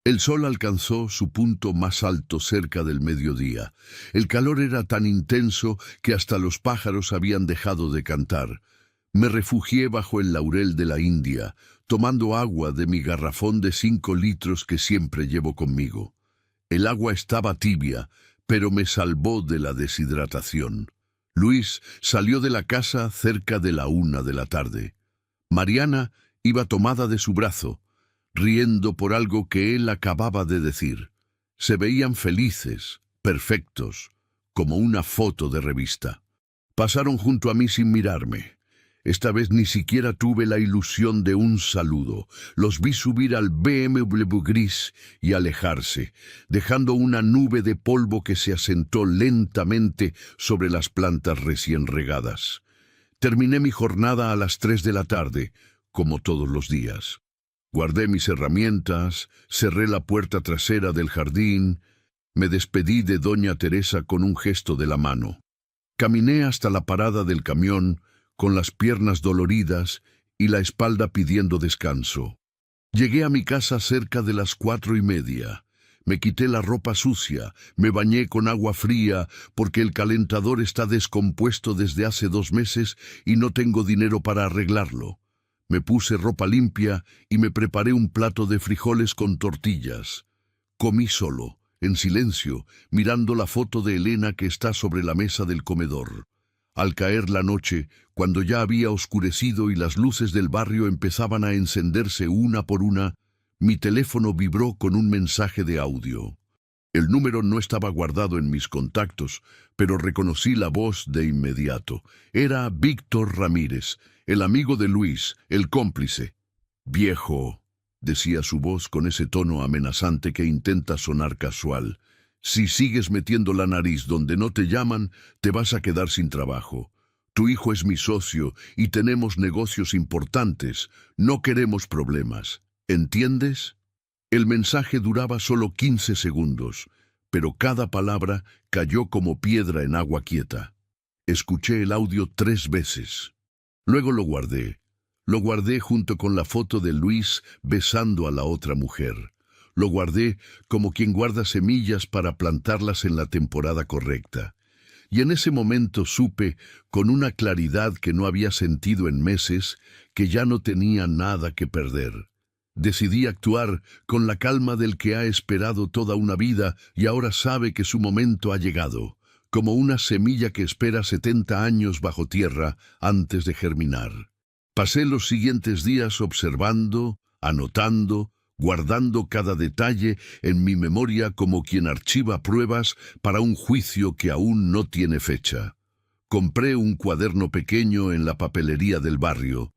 El sol alcanzó su punto más alto cerca del mediodía. El calor era tan intenso que hasta los pájaros habían dejado de cantar. Me refugié bajo el laurel de la India, tomando agua de mi garrafón de 5 litros que siempre llevo conmigo. El agua estaba tibia, pero me salvó de la deshidratación. Luis salió de la casa cerca de la 1 de la tarde. Mariana iba tomada de su brazo, riendo por algo que él acababa de decir. Se veían felices, perfectos, como una foto de revista. Pasaron junto a mí sin mirarme. Esta vez ni siquiera tuve la ilusión de un saludo. Los vi subir al BMW gris y alejarse, dejando una nube de polvo que se asentó lentamente sobre las plantas recién regadas. Terminé mi jornada a las 3 de la tarde, como todos los días. Guardé mis herramientas, cerré la puerta trasera del jardín, me despedí de doña Teresa con un gesto de la mano. Caminé hasta la parada del camión, con las piernas doloridas y la espalda pidiendo descanso. Llegué a mi casa cerca de las 4:30. Me quité la ropa sucia, me bañé con agua fría porque el calentador está descompuesto desde hace 2 meses y no tengo dinero para arreglarlo. Me puse ropa limpia y me preparé un plato de frijoles con tortillas. Comí solo, en silencio, mirando la foto de Elena que está sobre la mesa del comedor. Al caer la noche, cuando ya había oscurecido y las luces del barrio empezaban a encenderse una por una, mi teléfono vibró con un mensaje de audio. El número no estaba guardado en mis contactos, pero reconocí la voz de inmediato. Era Víctor Ramírez, el amigo de Luis, el cómplice. «Viejo», decía su voz con ese tono amenazante que intenta sonar casual, «si sigues metiendo la nariz donde no te llaman, te vas a quedar sin trabajo. Tu hijo es mi socio y tenemos negocios importantes. No queremos problemas. ¿Entiendes?». El mensaje duraba solo 15 segundos, pero cada palabra cayó como piedra en agua quieta. Escuché el audio 3 veces. Luego lo guardé. Lo guardé junto con la foto de Luis besando a la otra mujer. Lo guardé como quien guarda semillas para plantarlas en la temporada correcta. Y en ese momento supe, con una claridad que no había sentido en meses, que ya no tenía nada que perder. Decidí actuar con la calma del que ha esperado toda una vida y ahora sabe que su momento ha llegado, como una semilla que espera 70 años bajo tierra antes de germinar. Pasé los siguientes días observando, anotando, guardando cada detalle en mi memoria como quien archiva pruebas para un juicio que aún no tiene fecha. Compré un cuaderno pequeño en la papelería del barrio,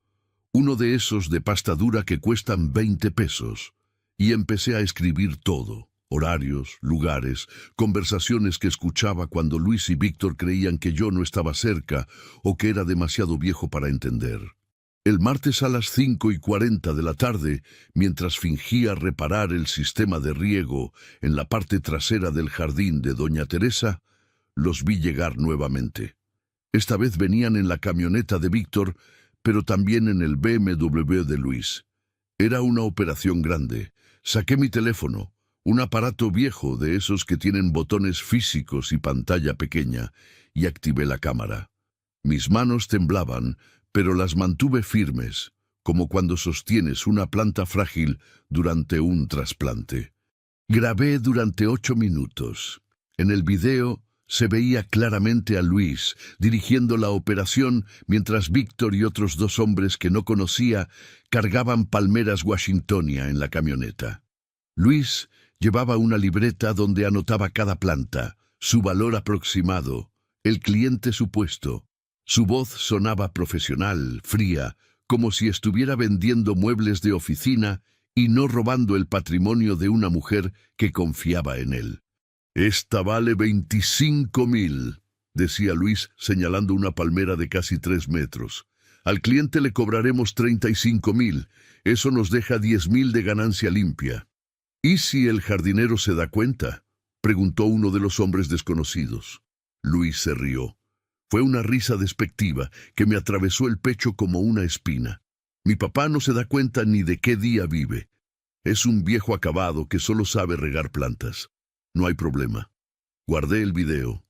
uno de esos de pasta dura que cuestan 20 pesos, y empecé a escribir todo: horarios, lugares, conversaciones que escuchaba cuando Luis y Víctor creían que yo no estaba cerca o que era demasiado viejo para entender. El martes a las 5:40 de la tarde, mientras fingía reparar el sistema de riego en la parte trasera del jardín de doña Teresa, los vi llegar nuevamente. Esta vez venían en la camioneta de Víctor, pero también en el BMW de Luis. Era una operación grande. Saqué mi teléfono, un aparato viejo de esos que tienen botones físicos y pantalla pequeña, y activé la cámara. Mis manos temblaban, pero las mantuve firmes, como cuando sostienes una planta frágil durante un trasplante. Grabé durante 8 minutos. En el video se veía claramente a Luis dirigiendo la operación mientras Víctor y otros 2 hombres que no conocía cargaban palmeras Washingtonia en la camioneta. Luis llevaba una libreta donde anotaba cada planta, su valor aproximado, el cliente supuesto. Su voz sonaba profesional, fría, como si estuviera vendiendo muebles de oficina y no robando el patrimonio de una mujer que confiaba en él. «Esta vale 25.000», decía Luis señalando una palmera de casi 3 metros. «Al cliente le cobraremos 35.000, eso nos deja 10.000 de ganancia limpia». «¿Y si el jardinero se da cuenta?», preguntó uno de los hombres desconocidos. Luis se rió. Fue una risa despectiva que me atravesó el pecho como una espina. «Mi papá no se da cuenta ni de qué día vive. Es un viejo acabado que solo sabe regar plantas. No hay problema». Guardé el video.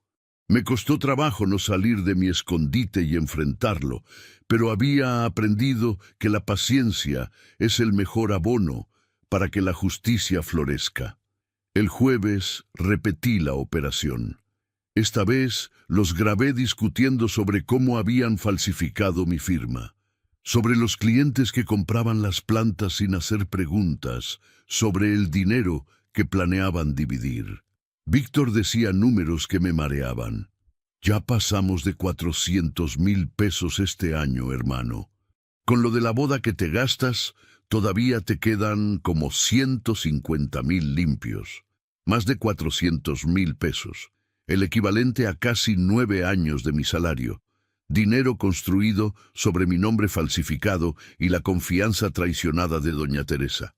Me costó trabajo no salir de mi escondite y enfrentarlo, pero había aprendido que la paciencia es el mejor abono para que la justicia florezca. El jueves repetí la operación. Esta vez los grabé discutiendo sobre cómo habían falsificado mi firma, sobre los clientes que compraban las plantas sin hacer preguntas, sobre el dinero que planeaban dividir. Víctor decía números que me mareaban. Ya pasamos de 400,000 pesos este año, hermano. Con lo de la boda que te gastas, todavía te quedan como 150,000 limpios. Más de 400,000 pesos. El equivalente a casi 9 años de mi salario. Dinero construido sobre mi nombre falsificado y la confianza traicionada de doña Teresa.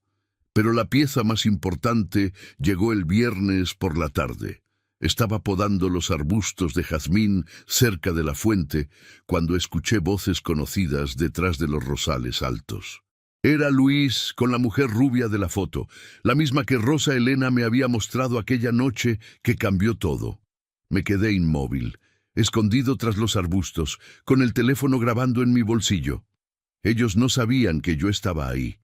Pero la pieza más importante llegó el viernes por la tarde. Estaba podando los arbustos de jazmín cerca de la fuente cuando escuché voces conocidas detrás de los rosales altos. Era Luis con la mujer rubia de la foto, la misma que Rosa Elena me había mostrado aquella noche que cambió todo. Me quedé inmóvil, escondido tras los arbustos, con el teléfono grabando en mi bolsillo. Ellos no sabían que yo estaba ahí.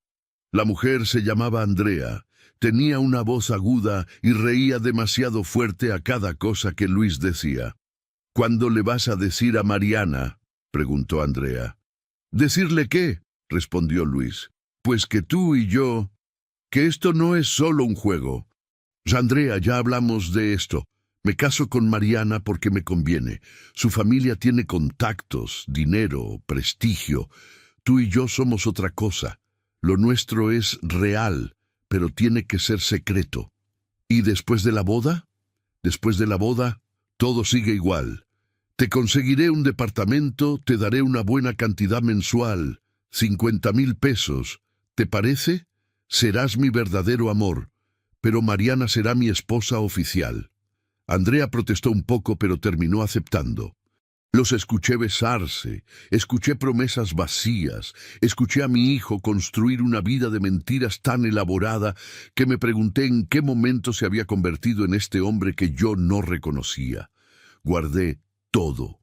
La mujer se llamaba Andrea, tenía una voz aguda y reía demasiado fuerte a cada cosa que Luis decía. «¿Cuándo le vas a decir a Mariana?», preguntó Andrea. «¿Decirle qué?», respondió Luis. «Pues que tú y yo, que esto no es solo un juego. Andrea, ya hablamos de esto. Me caso con Mariana porque me conviene. Su familia tiene contactos, dinero, prestigio. Tú y yo somos otra cosa. Lo nuestro es real, pero tiene que ser secreto. ¿Y después de la boda? Después de la boda, todo sigue igual. Te conseguiré un departamento, te daré una buena cantidad mensual, 50,000 pesos. ¿Te parece? Serás mi verdadero amor, pero Mariana será mi esposa oficial». Andrea protestó un poco, pero terminó aceptando. Los escuché besarse, escuché promesas vacías, escuché a mi hijo construir una vida de mentiras tan elaborada que me pregunté en qué momento se había convertido en este hombre que yo no reconocía. Guardé todo,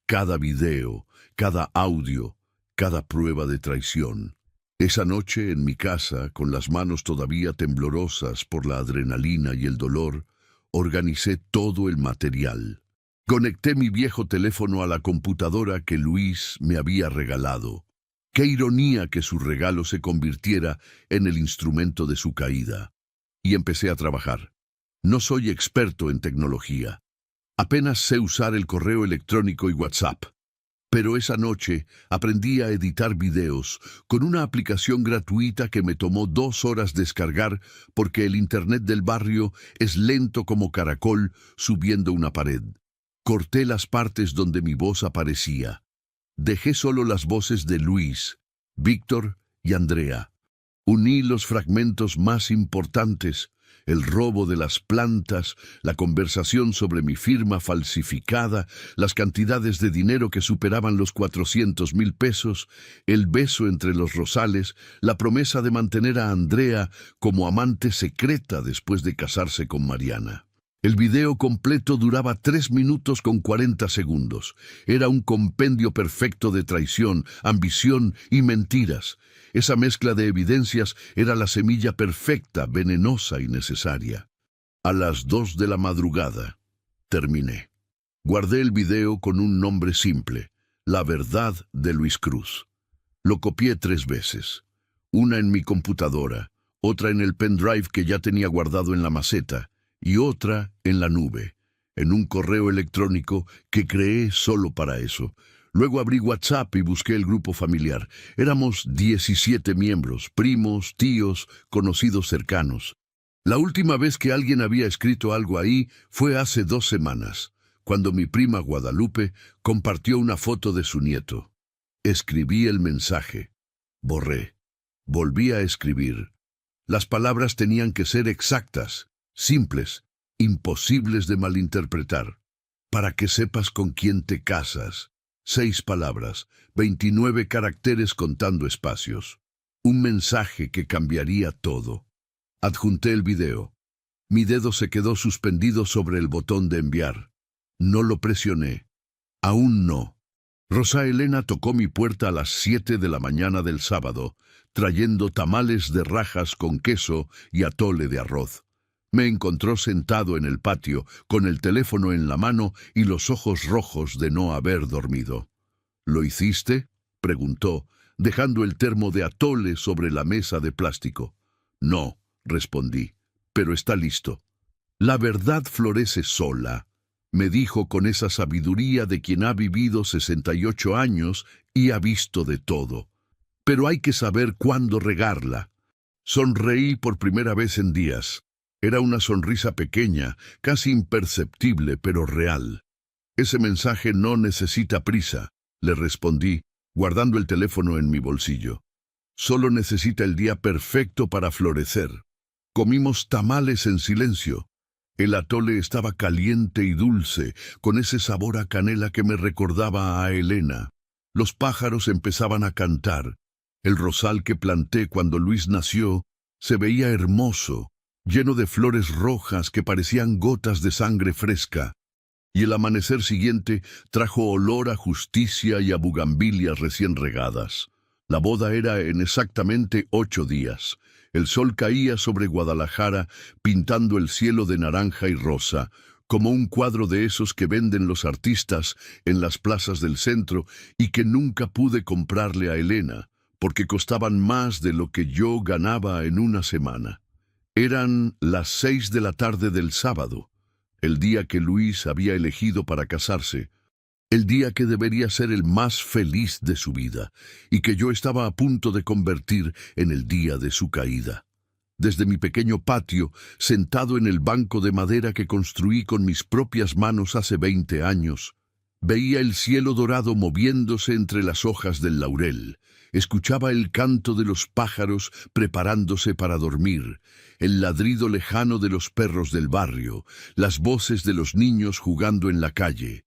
cada video, cada audio, cada prueba de traición. Esa noche, en mi casa, con las manos todavía temblorosas por la adrenalina y el dolor, organicé todo el material. Conecté mi viejo teléfono a la computadora que Luis me había regalado. Qué ironía que su regalo se convirtiera en el instrumento de su caída. Y empecé a trabajar. No soy experto en tecnología. Apenas sé usar el correo electrónico y WhatsApp. Pero esa noche aprendí a editar videos con una aplicación gratuita que me tomó 2 horas descargar porque el internet del barrio es lento como caracol subiendo una pared. Corté las partes donde mi voz aparecía. Dejé solo las voces de Luis, Víctor y Andrea. Uní los fragmentos más importantes, el robo de las plantas, la conversación sobre mi firma falsificada, las cantidades de dinero que superaban los 400,000 pesos, el beso entre los rosales, la promesa de mantener a Andrea como amante secreta después de casarse con Mariana. El video completo duraba 3 minutos con 40 segundos. Era un compendio perfecto de traición, ambición y mentiras. Esa mezcla de evidencias era la semilla perfecta, venenosa y necesaria. A las 2 de la madrugada, terminé. Guardé el video con un nombre simple, La verdad de Luis Cruz. Lo copié 3 veces. Una en mi computadora, otra en el pendrive que ya tenía guardado en la maceta, y otra en la nube, en un correo electrónico que creé solo para eso. Luego abrí WhatsApp y busqué el grupo familiar. Éramos 17 miembros, primos, tíos, conocidos cercanos. La última vez que alguien había escrito algo ahí fue hace 2 semanas, cuando mi prima Guadalupe compartió una foto de su nieto. Escribí el mensaje. Borré. Volví a escribir. Las palabras tenían que ser exactas, simples, imposibles de malinterpretar. Para que sepas con quién te casas. 6 palabras, 29 caracteres contando espacios. Un mensaje que cambiaría todo. Adjunté el video. Mi dedo se quedó suspendido sobre el botón de enviar. No lo presioné. Aún no. Rosa Elena tocó mi puerta a las 7 de la mañana del sábado, trayendo tamales de rajas con queso y atole de arroz. Me encontró sentado en el patio, con el teléfono en la mano y los ojos rojos de no haber dormido. ¿Lo hiciste?, preguntó, dejando el termo de atole sobre la mesa de plástico. No, respondí, pero está listo. La verdad florece sola. me dijo con esa sabiduría de quien ha vivido 68 años y ha visto de todo. Pero hay que saber cuándo regarla. Sonreí por primera vez en días. Era una sonrisa pequeña, casi imperceptible, pero real. Ese mensaje no necesita prisa, le respondí, guardando el teléfono en mi bolsillo. Solo necesita el día perfecto para florecer. Comimos tamales en silencio. El atole estaba caliente y dulce, con ese sabor a canela que me recordaba a Elena. Los pájaros empezaban a cantar. El rosal que planté cuando Luis nació se veía hermoso, lleno de flores rojas que parecían gotas de sangre fresca. Y el amanecer siguiente trajo olor a justicia y a bugambilias recién regadas. La boda era en exactamente 8 días. El sol caía sobre Guadalajara, pintando el cielo de naranja y rosa, como un cuadro de esos que venden los artistas en las plazas del centro y que nunca pude comprarle a Elena, porque costaban más de lo que yo ganaba en una semana. Eran las 6 de la tarde del sábado, el día que Luis había elegido para casarse, el día que debería ser el más feliz de su vida, y que yo estaba a punto de convertir en el día de su caída. Desde mi pequeño patio, sentado en el banco de madera que construí con mis propias manos hace 20 años, veía el cielo dorado moviéndose entre las hojas del laurel, escuchaba el canto de los pájaros preparándose para dormir, el ladrido lejano de los perros del barrio, las voces de los niños jugando en la calle.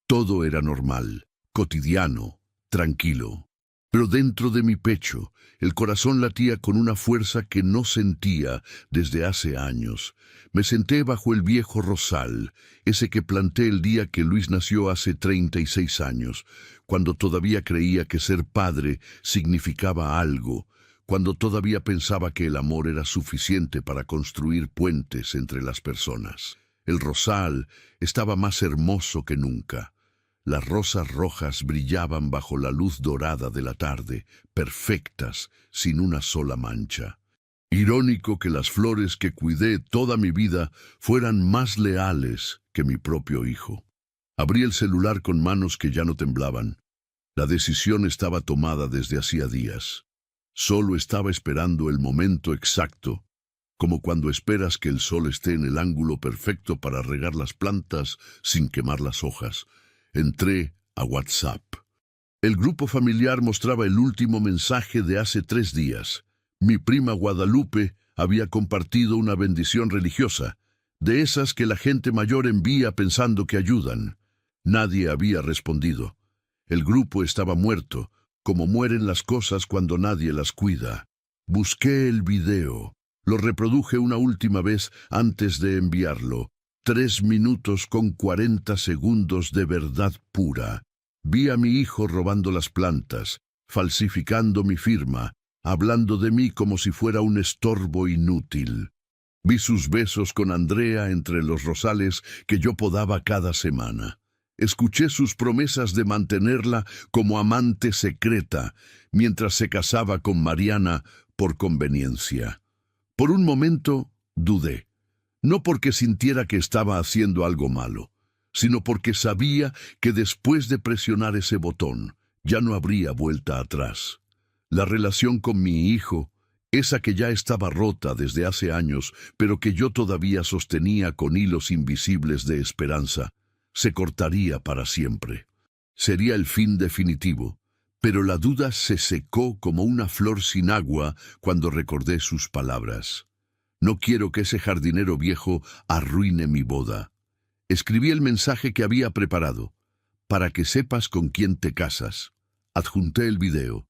Todo era normal, cotidiano, tranquilo. Pero dentro de mi pecho, el corazón latía con una fuerza que no sentía desde hace años. Me senté bajo el viejo rosal, ese que planté el día que Luis nació hace 36 años, cuando todavía creía que ser padre significaba algo, cuando todavía pensaba que el amor era suficiente para construir puentes entre las personas. El rosal estaba más hermoso que nunca. Las rosas rojas brillaban bajo la luz dorada de la tarde, perfectas, sin una sola mancha. Irónico que las flores que cuidé toda mi vida fueran más leales que mi propio hijo. Abrí el celular con manos que ya no temblaban. La decisión estaba tomada desde hacía días. Solo estaba esperando el momento exacto, como cuando esperas que el sol esté en el ángulo perfecto para regar las plantas sin quemar las hojas. Entré a WhatsApp. El grupo familiar mostraba el último mensaje de hace 3 días. Mi prima Guadalupe había compartido una bendición religiosa, de esas que la gente mayor envía pensando que ayudan. Nadie había respondido. El grupo estaba muerto, como mueren las cosas cuando nadie las cuida. Busqué el video. Lo reproduje una última vez antes de enviarlo. 3 minutos con 40 segundos de verdad pura. Vi a mi hijo robando las plantas, falsificando mi firma, hablando de mí como si fuera un estorbo inútil. Vi sus besos con Andrea entre los rosales que yo podaba cada semana. Escuché sus promesas de mantenerla como amante secreta, mientras se casaba con Mariana por conveniencia. Por un momento dudé. No porque sintiera que estaba haciendo algo malo, sino porque sabía que después de presionar ese botón, ya no habría vuelta atrás. La relación con mi hijo, esa que ya estaba rota desde hace años, pero que yo todavía sostenía con hilos invisibles de esperanza, se cortaría para siempre. Sería el fin definitivo, pero la duda se secó como una flor sin agua cuando recordé sus palabras. No quiero que ese jardinero viejo arruine mi boda. Escribí el mensaje que había preparado. Para que sepas con quién te casas. Adjunté el video.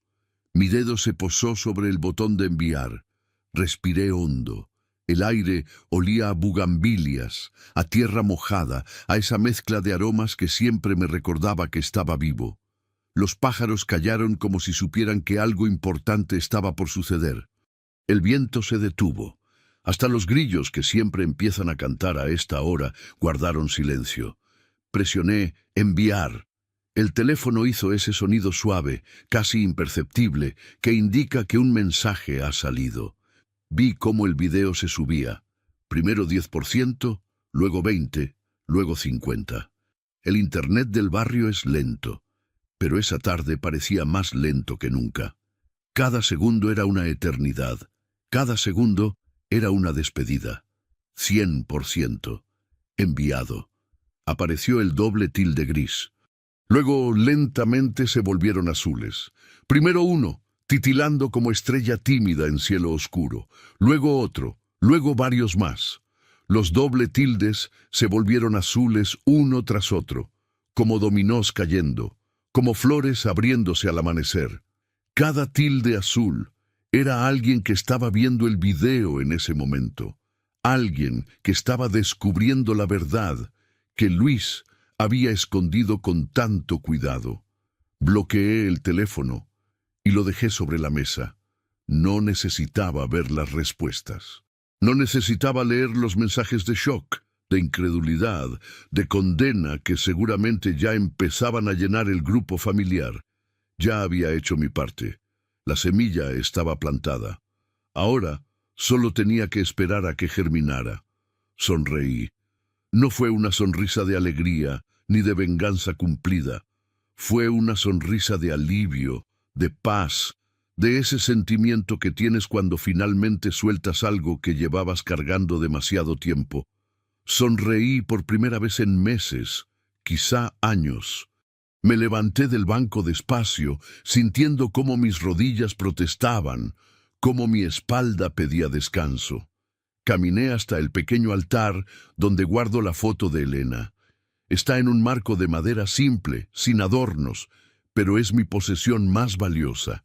Mi dedo se posó sobre el botón de enviar. Respiré hondo. El aire olía a bugambilias, a tierra mojada, a esa mezcla de aromas que siempre me recordaba que estaba vivo. Los pájaros callaron como si supieran que algo importante estaba por suceder. El viento se detuvo. Hasta los grillos, que siempre empiezan a cantar a esta hora, guardaron silencio. Presioné enviar. El teléfono hizo ese sonido suave, casi imperceptible, que indica que un mensaje ha salido. Vi cómo el video se subía. Primero 10%, luego 20%, luego 50. El internet del barrio es lento, pero esa tarde parecía más lento que nunca. Cada segundo era una eternidad. Cada segundo era una despedida. 100%. Enviado. Apareció el doble tilde gris. Luego lentamente se volvieron azules. Primero uno, titilando como estrella tímida en cielo oscuro. Luego otro, luego varios más. Los doble tildes se volvieron azules uno tras otro, como dominós cayendo, como flores abriéndose al amanecer. Cada tilde azul era alguien que estaba viendo el video en ese momento, alguien que estaba descubriendo la verdad que Luis había escondido con tanto cuidado. Bloqueé el teléfono y lo dejé sobre la mesa. No necesitaba ver las respuestas. No necesitaba leer los mensajes de shock, de incredulidad, de condena que seguramente ya empezaban a llenar el grupo familiar. Ya había hecho mi parte. La semilla estaba plantada. Ahora solo tenía que esperar a que germinara. Sonreí. No fue una sonrisa de alegría ni de venganza cumplida. Fue una sonrisa de alivio, de paz, de ese sentimiento que tienes cuando finalmente sueltas algo que llevabas cargando demasiado tiempo. Sonreí por primera vez en meses, quizá años. Me levanté del banco despacio, sintiendo cómo mis rodillas protestaban, cómo mi espalda pedía descanso. Caminé hasta el pequeño altar donde guardo la foto de Elena. Está en un marco de madera simple, sin adornos, pero es mi posesión más valiosa.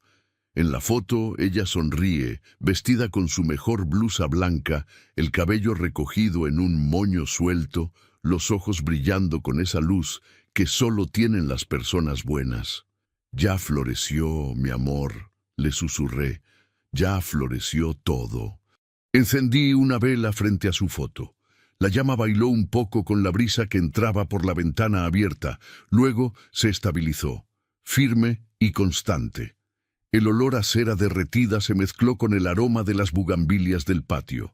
En la foto ella sonríe, vestida con su mejor blusa blanca, el cabello recogido en un moño suelto, los ojos brillando con esa luz que solo tienen las personas buenas. Ya floreció, mi amor, le susurré. Ya floreció todo. Encendí una vela frente a su foto. La llama bailó un poco con la brisa que entraba por la ventana abierta. Luego se estabilizó, firme y constante. El olor a cera derretida se mezcló con el aroma de las bugambilias del patio.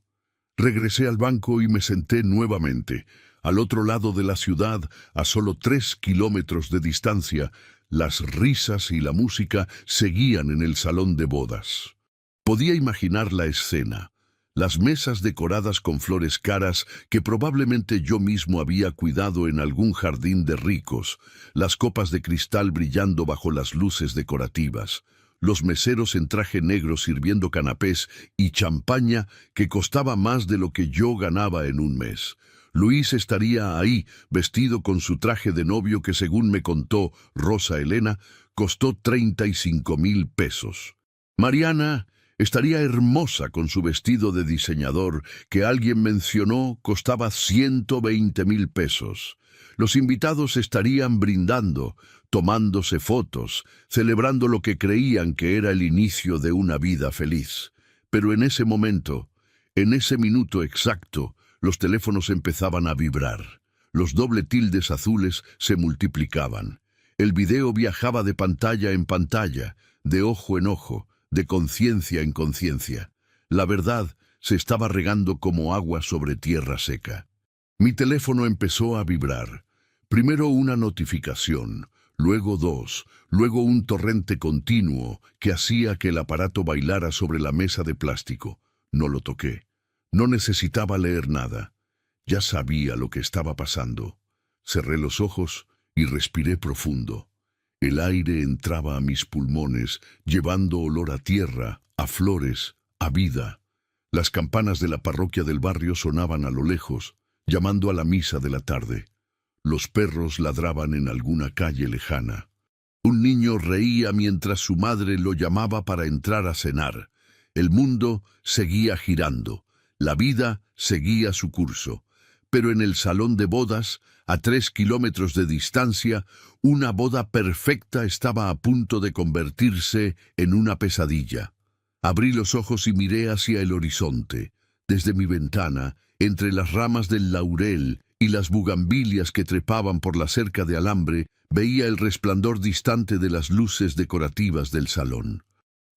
Regresé al banco y me senté nuevamente. Al otro lado de la ciudad, a solo 3 kilómetros de distancia, las risas y la música seguían en el salón de bodas. Podía imaginar la escena. Las mesas decoradas con flores caras que probablemente yo mismo había cuidado en algún jardín de ricos, las copas de cristal brillando bajo las luces decorativas, los meseros en traje negro sirviendo canapés y champaña que costaba más de lo que yo ganaba en un mes. Luis estaría ahí, vestido con su traje de novio que, según me contó Rosa Elena, costó 35,000 pesos. Mariana estaría hermosa con su vestido de diseñador que alguien mencionó costaba 120,000 pesos. Los invitados estarían brindando, tomándose fotos, celebrando lo que creían que era el inicio de una vida feliz. Pero en ese momento, en ese minuto exacto, los teléfonos empezaban a vibrar. Los doble tildes azules se multiplicaban. El video viajaba de pantalla en pantalla, de ojo en ojo, de conciencia en conciencia. La verdad se estaba regando como agua sobre tierra seca. Mi teléfono empezó a vibrar. Primero una notificación, luego 2, luego un torrente continuo que hacía que el aparato bailara sobre la mesa de plástico. No lo toqué. No necesitaba leer nada. Ya sabía lo que estaba pasando. Cerré los ojos y respiré profundo. El aire entraba a mis pulmones, llevando olor a tierra, a flores, a vida. Las campanas de la parroquia del barrio sonaban a lo lejos, llamando a la misa de la tarde. Los perros ladraban en alguna calle lejana. Un niño reía mientras su madre lo llamaba para entrar a cenar. El mundo seguía girando. La vida seguía su curso. Pero en el salón de bodas, a 3 kilómetros de distancia, una boda perfecta estaba a punto de convertirse en una pesadilla. Abrí los ojos y miré hacia el horizonte. Desde mi ventana, entre las ramas del laurel y las bugambilias que trepaban por la cerca de alambre, veía el resplandor distante de las luces decorativas del salón.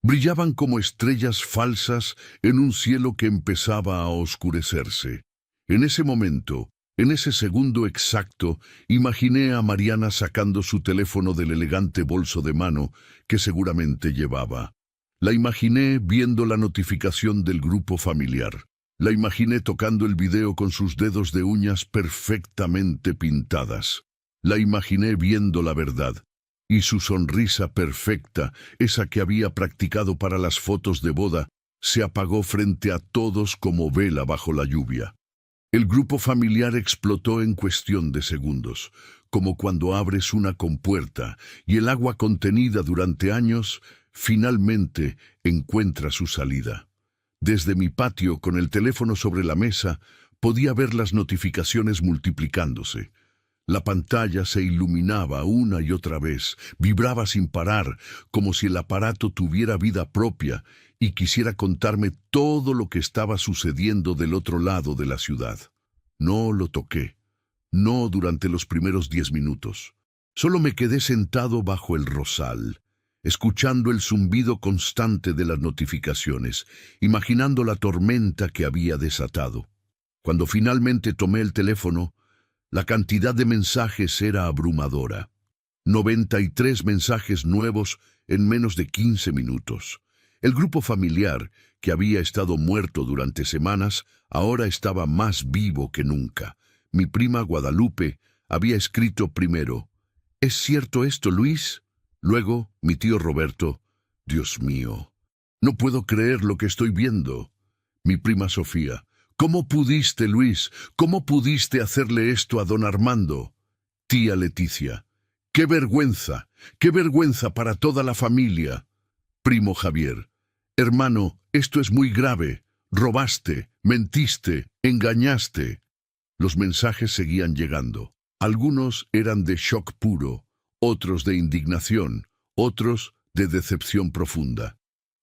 Brillaban como estrellas falsas en un cielo que empezaba a oscurecerse. En ese momento, En ese segundo exacto, imaginé a Mariana sacando su teléfono del elegante bolso de mano que seguramente llevaba. La imaginé viendo la notificación del grupo familiar. La imaginé tocando el video con sus dedos de uñas perfectamente pintadas. La imaginé viendo la verdad. Y su sonrisa perfecta, esa que había practicado para las fotos de boda, se apagó frente a todos como vela bajo la lluvia. El grupo familiar explotó en cuestión de segundos, como cuando abres una compuerta y el agua contenida durante años finalmente encuentra su salida. Desde mi patio, con el teléfono sobre la mesa, podía ver las notificaciones multiplicándose. La pantalla se iluminaba una y otra vez, vibraba sin parar, como si el aparato tuviera vida propia y quisiera contarme todo lo que estaba sucediendo del otro lado de la ciudad. No lo toqué, no durante los primeros 10 minutos. Solo me quedé sentado bajo el rosal, escuchando el zumbido constante de las notificaciones, imaginando la tormenta que había desatado. Cuando finalmente tomé el teléfono, la cantidad de mensajes era abrumadora. 93 mensajes nuevos en menos de 15 minutos. El grupo familiar, que había estado muerto durante semanas, ahora estaba más vivo que nunca. Mi prima Guadalupe había escrito primero: ¿Es cierto esto, Luis? Luego, mi tío Roberto: Dios mío, no puedo creer lo que estoy viendo. Mi prima Sofía: ¿Cómo pudiste, Luis? ¿Cómo pudiste hacerle esto a don Armando? Tía Leticia: ¡Qué vergüenza! ¡Qué vergüenza para toda la familia! Primo Javier: Hermano, esto es muy grave. Robaste, mentiste, engañaste. Los mensajes seguían llegando. Algunos eran de shock puro, otros de indignación, otros de decepción profunda.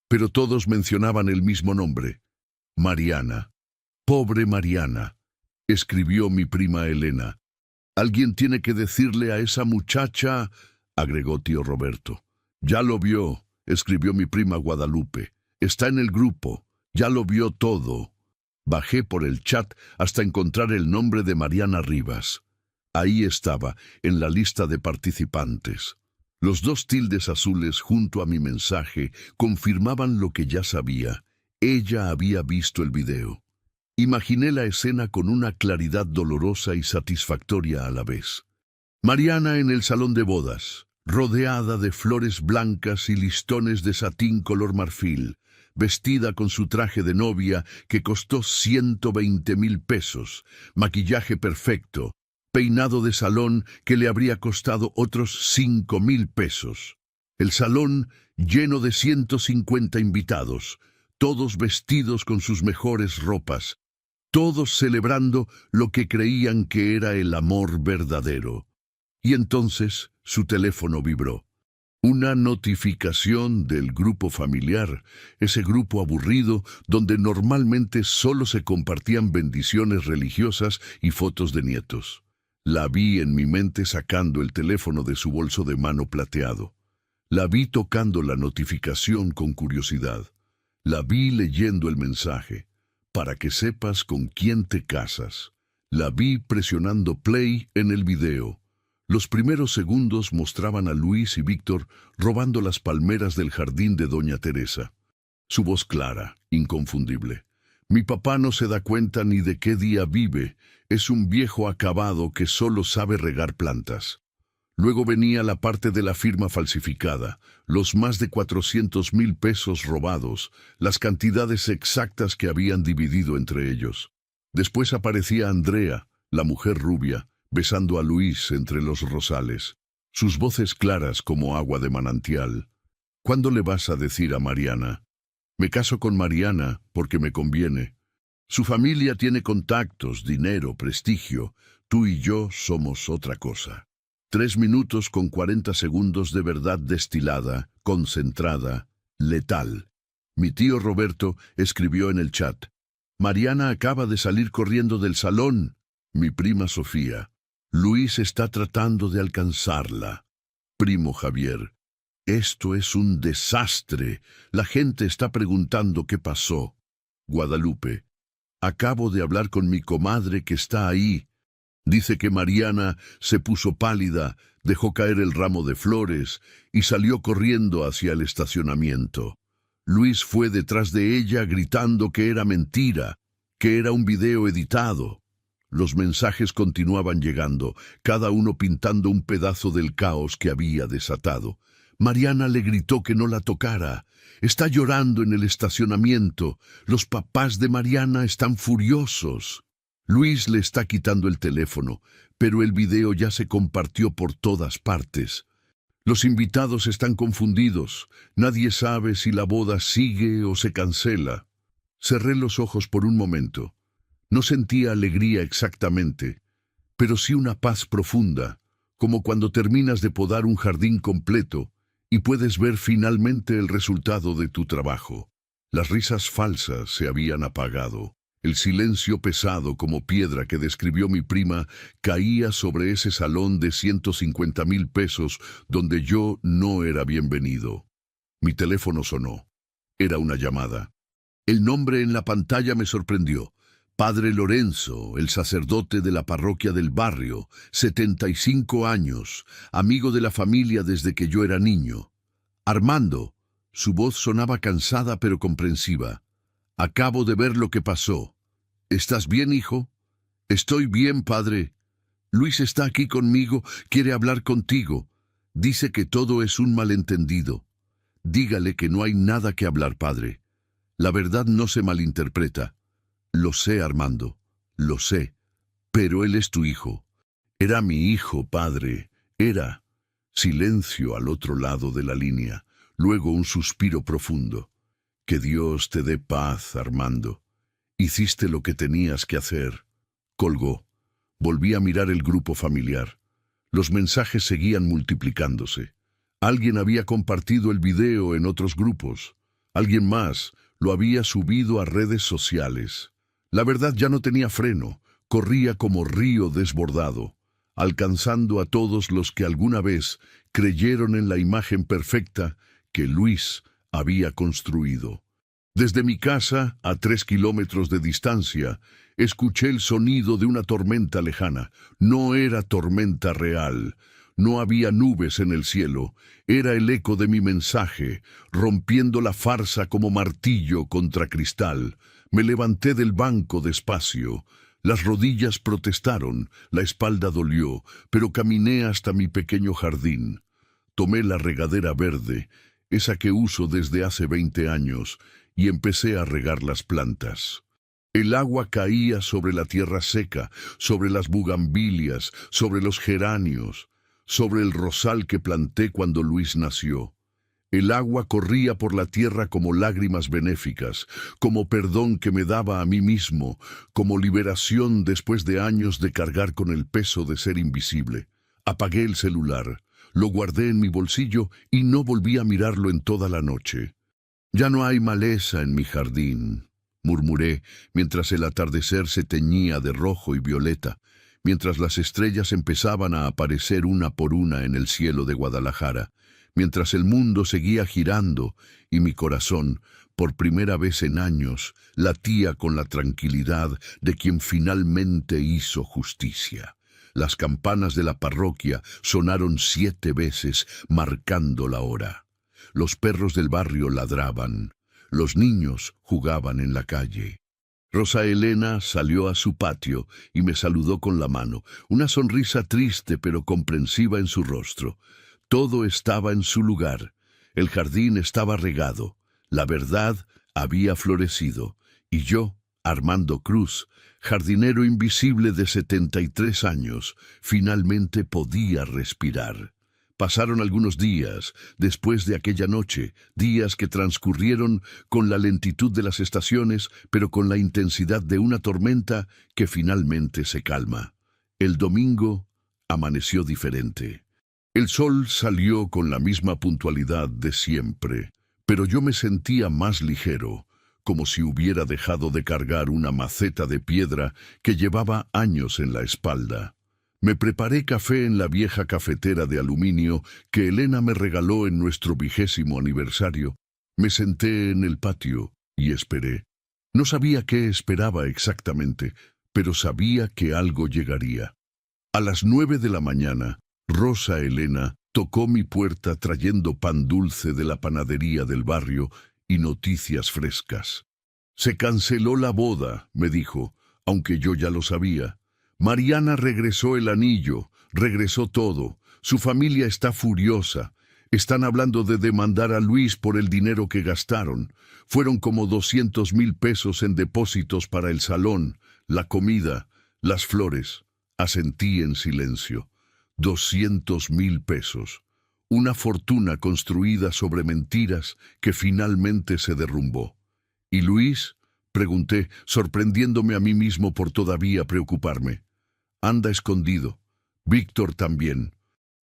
Pero todos mencionaban el mismo nombre: Mariana. Pobre Mariana, escribió mi prima Elena. Alguien tiene que decirle a esa muchacha, agregó tío Roberto. Ya lo vio, escribió mi prima Guadalupe. Está en el grupo, ya lo vio todo. Bajé por el chat hasta encontrar el nombre de Mariana Rivas. Ahí estaba, en la lista de participantes. Los 2 tildes azules junto a mi mensaje confirmaban lo que ya sabía. Ella había visto el video. Imaginé la escena con una claridad dolorosa y satisfactoria a la vez. Mariana en el salón de bodas, rodeada de flores blancas y listones de satín color marfil, vestida con su traje de novia que costó 120,000 pesos, maquillaje perfecto, peinado de salón que le habría costado otros 5,000 pesos. El salón lleno de 150 invitados, todos vestidos con sus mejores ropas, todos celebrando lo que creían que era el amor verdadero. Y entonces su teléfono vibró. Una notificación del grupo familiar, ese grupo aburrido donde normalmente solo se compartían bendiciones religiosas y fotos de nietos. La vi en mi mente sacando el teléfono de su bolso de mano plateado. La vi tocando la notificación con curiosidad. La vi leyendo el mensaje: para que sepas con quién te casas. La vi presionando play en el video. Los primeros segundos mostraban a Luis y Víctor robando las palmeras del jardín de doña Teresa. Su voz clara, inconfundible. Mi papá no se da cuenta ni de qué día vive. Es un viejo acabado que solo sabe regar plantas. Luego venía la parte de la firma falsificada, los más de 400,000 pesos robados, las cantidades exactas que habían dividido entre ellos. Después aparecía Andrea, la mujer rubia, besando a Luis entre los rosales, sus voces claras como agua de manantial. ¿Cuándo le vas a decir a Mariana? Me caso con Mariana porque me conviene. Su familia tiene contactos, dinero, prestigio. Tú y yo somos otra cosa. 3 minutos con 40 segundos de verdad destilada, concentrada, letal. Mi tío Roberto escribió en el chat: Mariana acaba de salir corriendo del salón. Mi prima Sofía: Luis está tratando de alcanzarla. Primo Javier: esto es un desastre. La gente está preguntando qué pasó. Guadalupe: acabo de hablar con mi comadre que está ahí. Dice que Mariana se puso pálida, dejó caer el ramo de flores y salió corriendo hacia el estacionamiento. Luis fue detrás de ella gritando que era mentira, que era un video editado. Los mensajes continuaban llegando, cada uno pintando un pedazo del caos que había desatado. Mariana le gritó que no la tocara. Está llorando en el estacionamiento. Los papás de Mariana están furiosos. Luis le está quitando el teléfono, pero el video ya se compartió por todas partes. Los invitados están confundidos. Nadie sabe si la boda sigue o se cancela. Cerré los ojos por un momento. No sentía alegría exactamente, pero sí una paz profunda, como cuando terminas de podar un jardín completo y puedes ver finalmente el resultado de tu trabajo. Las risas falsas se habían apagado. El silencio pesado como piedra que describió mi prima caía sobre ese salón de 150,000 pesos donde yo no era bienvenido. Mi teléfono sonó. Era una llamada. El nombre en la pantalla me sorprendió. Padre Lorenzo, el sacerdote de la parroquia del barrio, 75 años, amigo de la familia desde que yo era niño. Armando. Su voz sonaba cansada pero comprensiva. Acabo de ver lo que pasó. ¿Estás bien, hijo? Estoy bien, padre. Luis está aquí conmigo, quiere hablar contigo. Dice que todo es un malentendido. Dígale que no hay nada que hablar, padre. La verdad no se malinterpreta. Lo sé, Armando, lo sé, pero él es tu hijo. Era mi hijo, padre, era. Silencio al otro lado de la línea, luego un suspiro profundo. Que Dios te dé paz, Armando. Hiciste lo que tenías que hacer. Colgó. Volví a mirar el grupo familiar. Los mensajes seguían multiplicándose. Alguien había compartido el video en otros grupos. Alguien más lo había subido a redes sociales. La verdad ya no tenía freno, corría como río desbordado, alcanzando a todos los que alguna vez creyeron en la imagen perfecta que Luis había construido. Desde mi casa, a 3 kilómetros de distancia, escuché el sonido de una tormenta lejana. No era tormenta real. No había nubes en el cielo. Era el eco de mi mensaje, rompiendo la farsa como martillo contra cristal. Me levanté del banco despacio. Las rodillas protestaron, la espalda dolió, pero caminé hasta mi pequeño jardín. Tomé la regadera verde, esa que uso desde hace 20 años, y empecé a regar las plantas. El agua caía sobre la tierra seca, sobre las bugambilias, sobre los geranios, sobre el rosal que planté cuando Luis nació. El agua corría por la tierra como lágrimas benéficas, como perdón que me daba a mí mismo, como liberación después de años de cargar con el peso de ser invisible. Apagué el celular, lo guardé en mi bolsillo y no volví a mirarlo en toda la noche. Ya no hay maleza en mi jardín, murmuré, mientras el atardecer se teñía de rojo y violeta, mientras las estrellas empezaban a aparecer una por una en el cielo de Guadalajara, mientras el mundo seguía girando y mi corazón, por primera vez en años, latía con la tranquilidad de quien finalmente hizo justicia. Las campanas de la parroquia sonaron 7 veces, marcando la hora. Los perros del barrio ladraban. Los niños jugaban en la calle. Rosa Elena salió a su patio y me saludó con la mano, una sonrisa triste pero comprensiva en su rostro. Todo estaba en su lugar. El jardín estaba regado. La verdad había florecido. Y yo, Armando Cruz, jardinero invisible de 73 años, finalmente podía respirar. Pasaron algunos días después de aquella noche, días que transcurrieron con la lentitud de las estaciones, pero con la intensidad de una tormenta que finalmente se calma. El domingo amaneció diferente. El sol salió con la misma puntualidad de siempre, pero yo me sentía más ligero, como si hubiera dejado de cargar una maceta de piedra que llevaba años en la espalda. Me preparé café en la vieja cafetera de aluminio que Elena me regaló en nuestro 20º aniversario. Me senté en el patio y esperé. No sabía qué esperaba exactamente, pero sabía que algo llegaría. A las 9 de la mañana, Rosa Elena tocó mi puerta trayendo pan dulce de la panadería del barrio y noticias frescas. Se canceló la boda, me dijo, aunque yo ya lo sabía. Mariana regresó el anillo, regresó todo. Su familia está furiosa. Están hablando de demandar a Luis por el dinero que gastaron. Fueron como 200,000 pesos en depósitos para el salón, la comida, las flores. Asentí en silencio. 200,000 pesos. Una fortuna construida sobre mentiras que finalmente se derrumbó. ¿Y Luis? Pregunté, sorprendiéndome a mí mismo por todavía preocuparme. Anda escondido. Víctor también.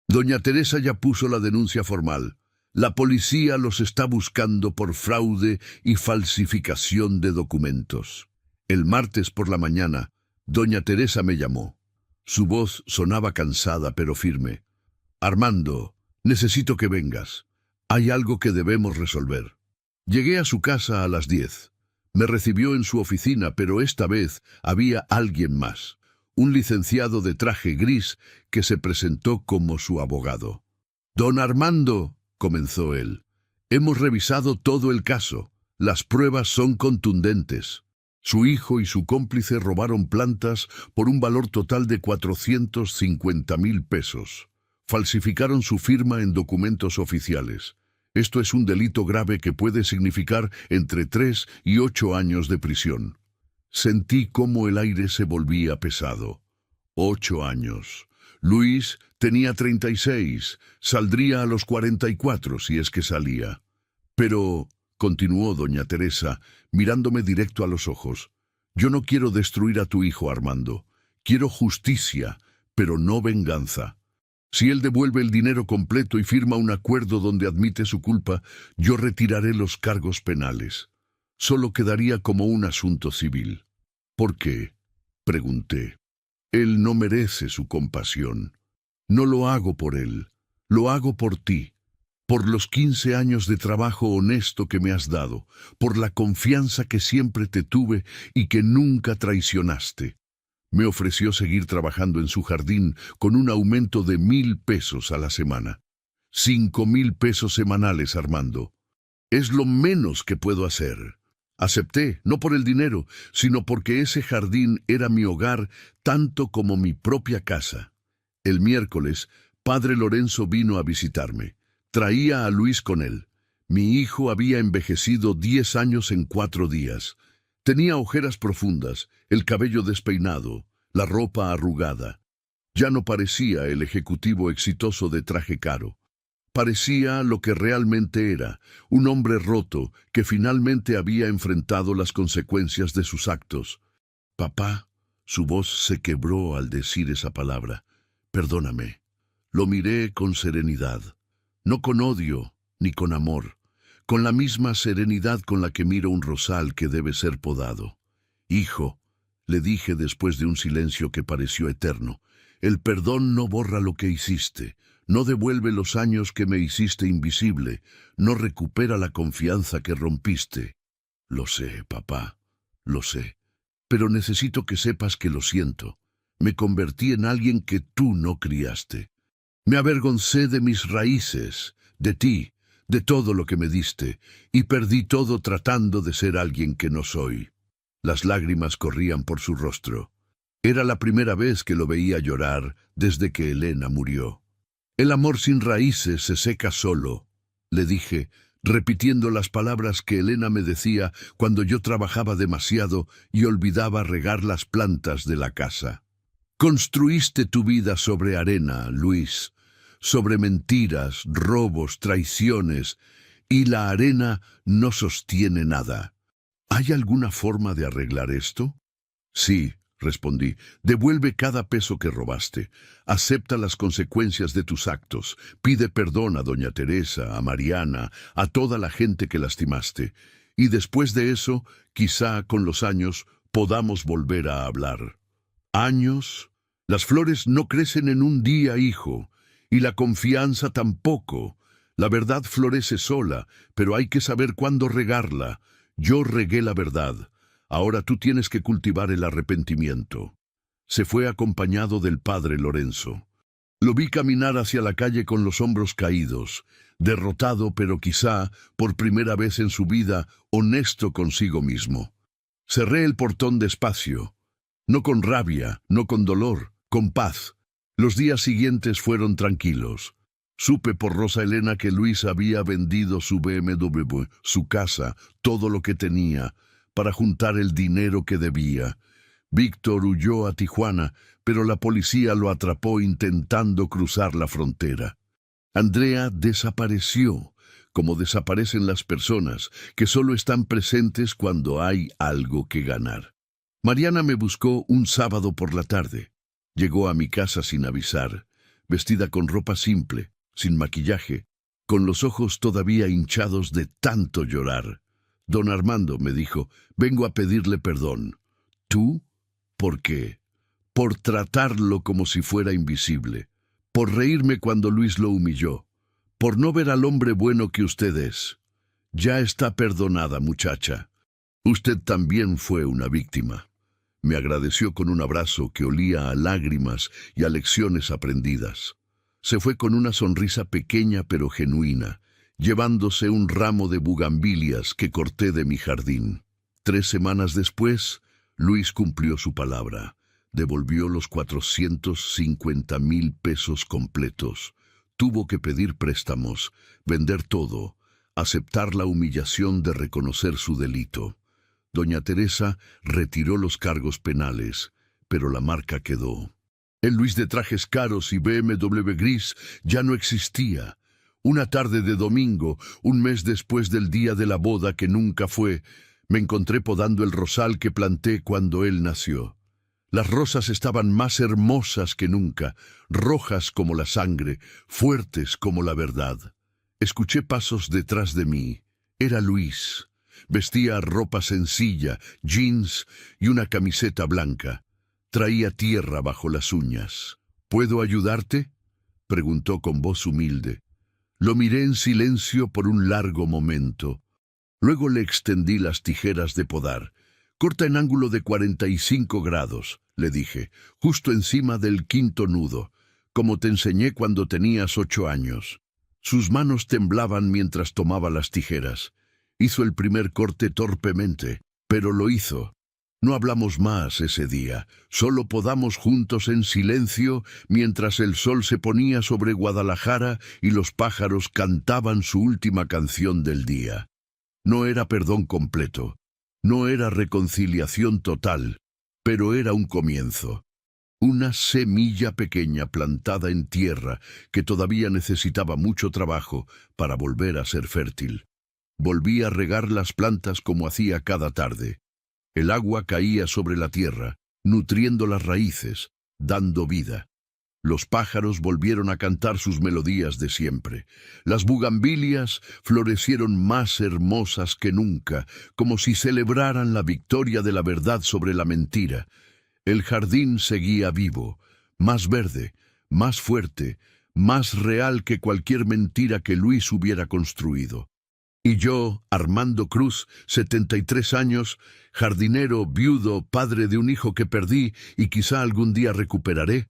Doña Teresa ya puso la denuncia formal. La policía los está buscando por fraude y falsificación de documentos. El martes por la mañana, doña Teresa me llamó. Su voz sonaba cansada pero firme. Armando, necesito que vengas. Hay algo que debemos resolver. Llegué a su casa a las 10. Me recibió en su oficina, pero esta vez había alguien más. Un licenciado de traje gris que se presentó como su abogado. Don Armando, comenzó él, hemos revisado todo el caso. Las pruebas son contundentes. Su hijo y su cómplice robaron plantas por un valor total de 450,000 pesos. Falsificaron su firma en documentos oficiales. Esto es un delito grave que puede significar entre 3 y 8 años de prisión. Sentí cómo el aire se volvía pesado. 8 años. Luis tenía 36, saldría a los 44 si es que salía. Pero, continuó doña Teresa, mirándome directo a los ojos, yo no quiero destruir a tu hijo, Armando. Quiero justicia, pero no venganza. Si él devuelve el dinero completo y firma un acuerdo donde admite su culpa, yo retiraré los cargos penales. Solo quedaría como un asunto civil. ¿Por qué? Pregunté. Él no merece su compasión. No lo hago por él, lo hago por ti, por los 15 años de trabajo honesto que me has dado, por la confianza que siempre te tuve y que nunca traicionaste. Me ofreció seguir trabajando en su jardín con un aumento de 1,000 pesos a la semana. 5,000 pesos semanales, Armando. Es lo menos que puedo hacer. Acepté, no por el dinero, sino porque ese jardín era mi hogar tanto como mi propia casa. El miércoles, padre Lorenzo vino a visitarme. Traía a Luis con él. Mi hijo había envejecido 10 años en 4 días. Tenía ojeras profundas, el cabello despeinado, la ropa arrugada. Ya no parecía el ejecutivo exitoso de traje caro. Parecía lo que realmente era, un hombre roto que finalmente había enfrentado las consecuencias de sus actos. Papá, su voz se quebró al decir esa palabra. Perdóname. Lo miré con serenidad, no con odio ni con amor, con la misma serenidad con la que miro un rosal que debe ser podado. Hijo, le dije después de un silencio que pareció eterno, el perdón no borra lo que hiciste, no devuelve los años que me hiciste invisible, no recupera la confianza que rompiste. Lo sé, papá, lo sé, pero necesito que sepas que lo siento. Me convertí en alguien que tú no criaste. Me avergoncé de mis raíces, de ti, de todo lo que me diste, y perdí todo tratando de ser alguien que no soy. Las lágrimas corrían por su rostro. Era la primera vez que lo veía llorar desde que Elena murió. El amor sin raíces se seca solo, le dije, repitiendo las palabras que Elena me decía cuando yo trabajaba demasiado y olvidaba regar las plantas de la casa. Construiste tu vida sobre arena, Luis, sobre mentiras, robos, traiciones, y la arena no sostiene nada. ¿Hay alguna forma de arreglar esto? Sí, respondí. Devuelve cada peso que robaste. Acepta las consecuencias de tus actos. Pide perdón a doña Teresa, a Mariana, a toda la gente que lastimaste. Y después de eso, quizá con los años, podamos volver a hablar. ¿Años? Las flores no crecen en un día, hijo. Y la confianza tampoco. La verdad florece sola, pero hay que saber cuándo regarla. Yo regué la verdad. Ahora tú tienes que cultivar el arrepentimiento. Se fue acompañado del padre Lorenzo. Lo vi caminar hacia la calle con los hombros caídos, derrotado pero quizá, por primera vez en su vida, honesto consigo mismo. Cerré el portón despacio, no con rabia, no con dolor, con paz. Los días siguientes fueron tranquilos. Supe por Rosa Elena que Luis había vendido su BMW, su casa, todo lo que tenía, para juntar el dinero que debía. Víctor huyó a Tijuana, pero la policía lo atrapó intentando cruzar la frontera. Andrea desapareció, como desaparecen las personas, que solo están presentes cuando hay algo que ganar. Mariana me buscó un sábado por la tarde. Llegó a mi casa sin avisar, vestida con ropa simple, sin maquillaje, con los ojos todavía hinchados de tanto llorar. Don Armando, me dijo, vengo a pedirle perdón. ¿Tú? ¿Por qué? Por tratarlo como si fuera invisible, por reírme cuando Luis lo humilló, por no ver al hombre bueno que usted es. Ya está perdonada, muchacha. Usted también fue una víctima. Me agradeció con un abrazo que olía a lágrimas y a lecciones aprendidas. Se fue con una sonrisa pequeña pero genuina, llevándose un ramo de bugambilias que corté de mi jardín. 3 semanas después, Luis cumplió su palabra. Devolvió los 450,000 pesos completos. Tuvo que pedir préstamos, vender todo, aceptar la humillación de reconocer su delito. Doña Teresa retiró los cargos penales, pero la marca quedó. El Luis de trajes caros y BMW gris ya no existía. Una tarde de domingo, un mes después del día de la boda que nunca fue, me encontré podando el rosal que planté cuando él nació. Las rosas estaban más hermosas que nunca, rojas como la sangre, fuertes como la verdad. Escuché pasos detrás de mí. Era Luis. Vestía ropa sencilla, jeans y una camiseta blanca. Traía tierra bajo las uñas. ¿Puedo ayudarte?, preguntó con voz humilde. Lo miré en silencio por un largo momento. Luego le extendí las tijeras de podar. Corta en ángulo de 45 grados, le dije, justo encima del 5.º nudo, como te enseñé cuando tenías 8 años. Sus manos temblaban mientras tomaba las tijeras. Hizo el primer corte torpemente, pero lo hizo. No hablamos más ese día, solo podamos juntos en silencio mientras el sol se ponía sobre Guadalajara y los pájaros cantaban su última canción del día. No era perdón completo, no era reconciliación total, pero era un comienzo. Una semilla pequeña plantada en tierra que todavía necesitaba mucho trabajo para volver a ser fértil. Volví a regar las plantas como hacía cada tarde. El agua caía sobre la tierra, nutriendo las raíces, dando vida. Los pájaros volvieron a cantar sus melodías de siempre. Las bugambilias florecieron más hermosas que nunca, como si celebraran la victoria de la verdad sobre la mentira. El jardín seguía vivo, más verde, más fuerte, más real que cualquier mentira que Luis hubiera construido. Y yo, Armando Cruz, 73 años, jardinero, viudo, padre de un hijo que perdí y quizá algún día recuperaré,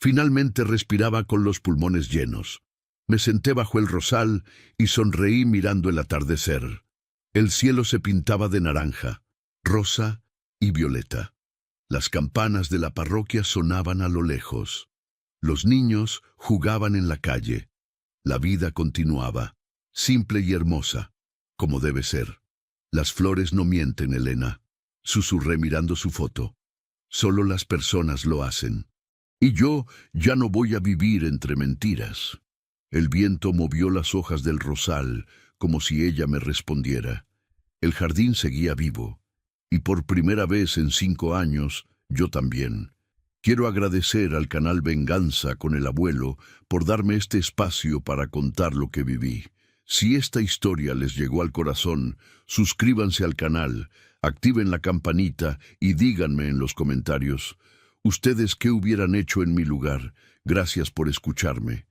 finalmente respiraba con los pulmones llenos. Me senté bajo el rosal y sonreí mirando el atardecer. El cielo se pintaba de naranja, rosa y violeta. Las campanas de la parroquia sonaban a lo lejos. Los niños jugaban en la calle. La vida continuaba, simple y hermosa, como debe ser. Las flores no mienten, Elena, susurré mirando su foto. Solo las personas lo hacen. Y yo ya no voy a vivir entre mentiras. El viento movió las hojas del rosal, como si ella me respondiera. El jardín seguía vivo, y por primera vez en 5 años, yo también. Quiero agradecer al canal Venganza con el Abuelo por darme este espacio para contar lo que viví. Si esta historia les llegó al corazón, suscríbanse al canal, activen la campanita y díganme en los comentarios, ¿ustedes qué hubieran hecho en mi lugar? Gracias por escucharme.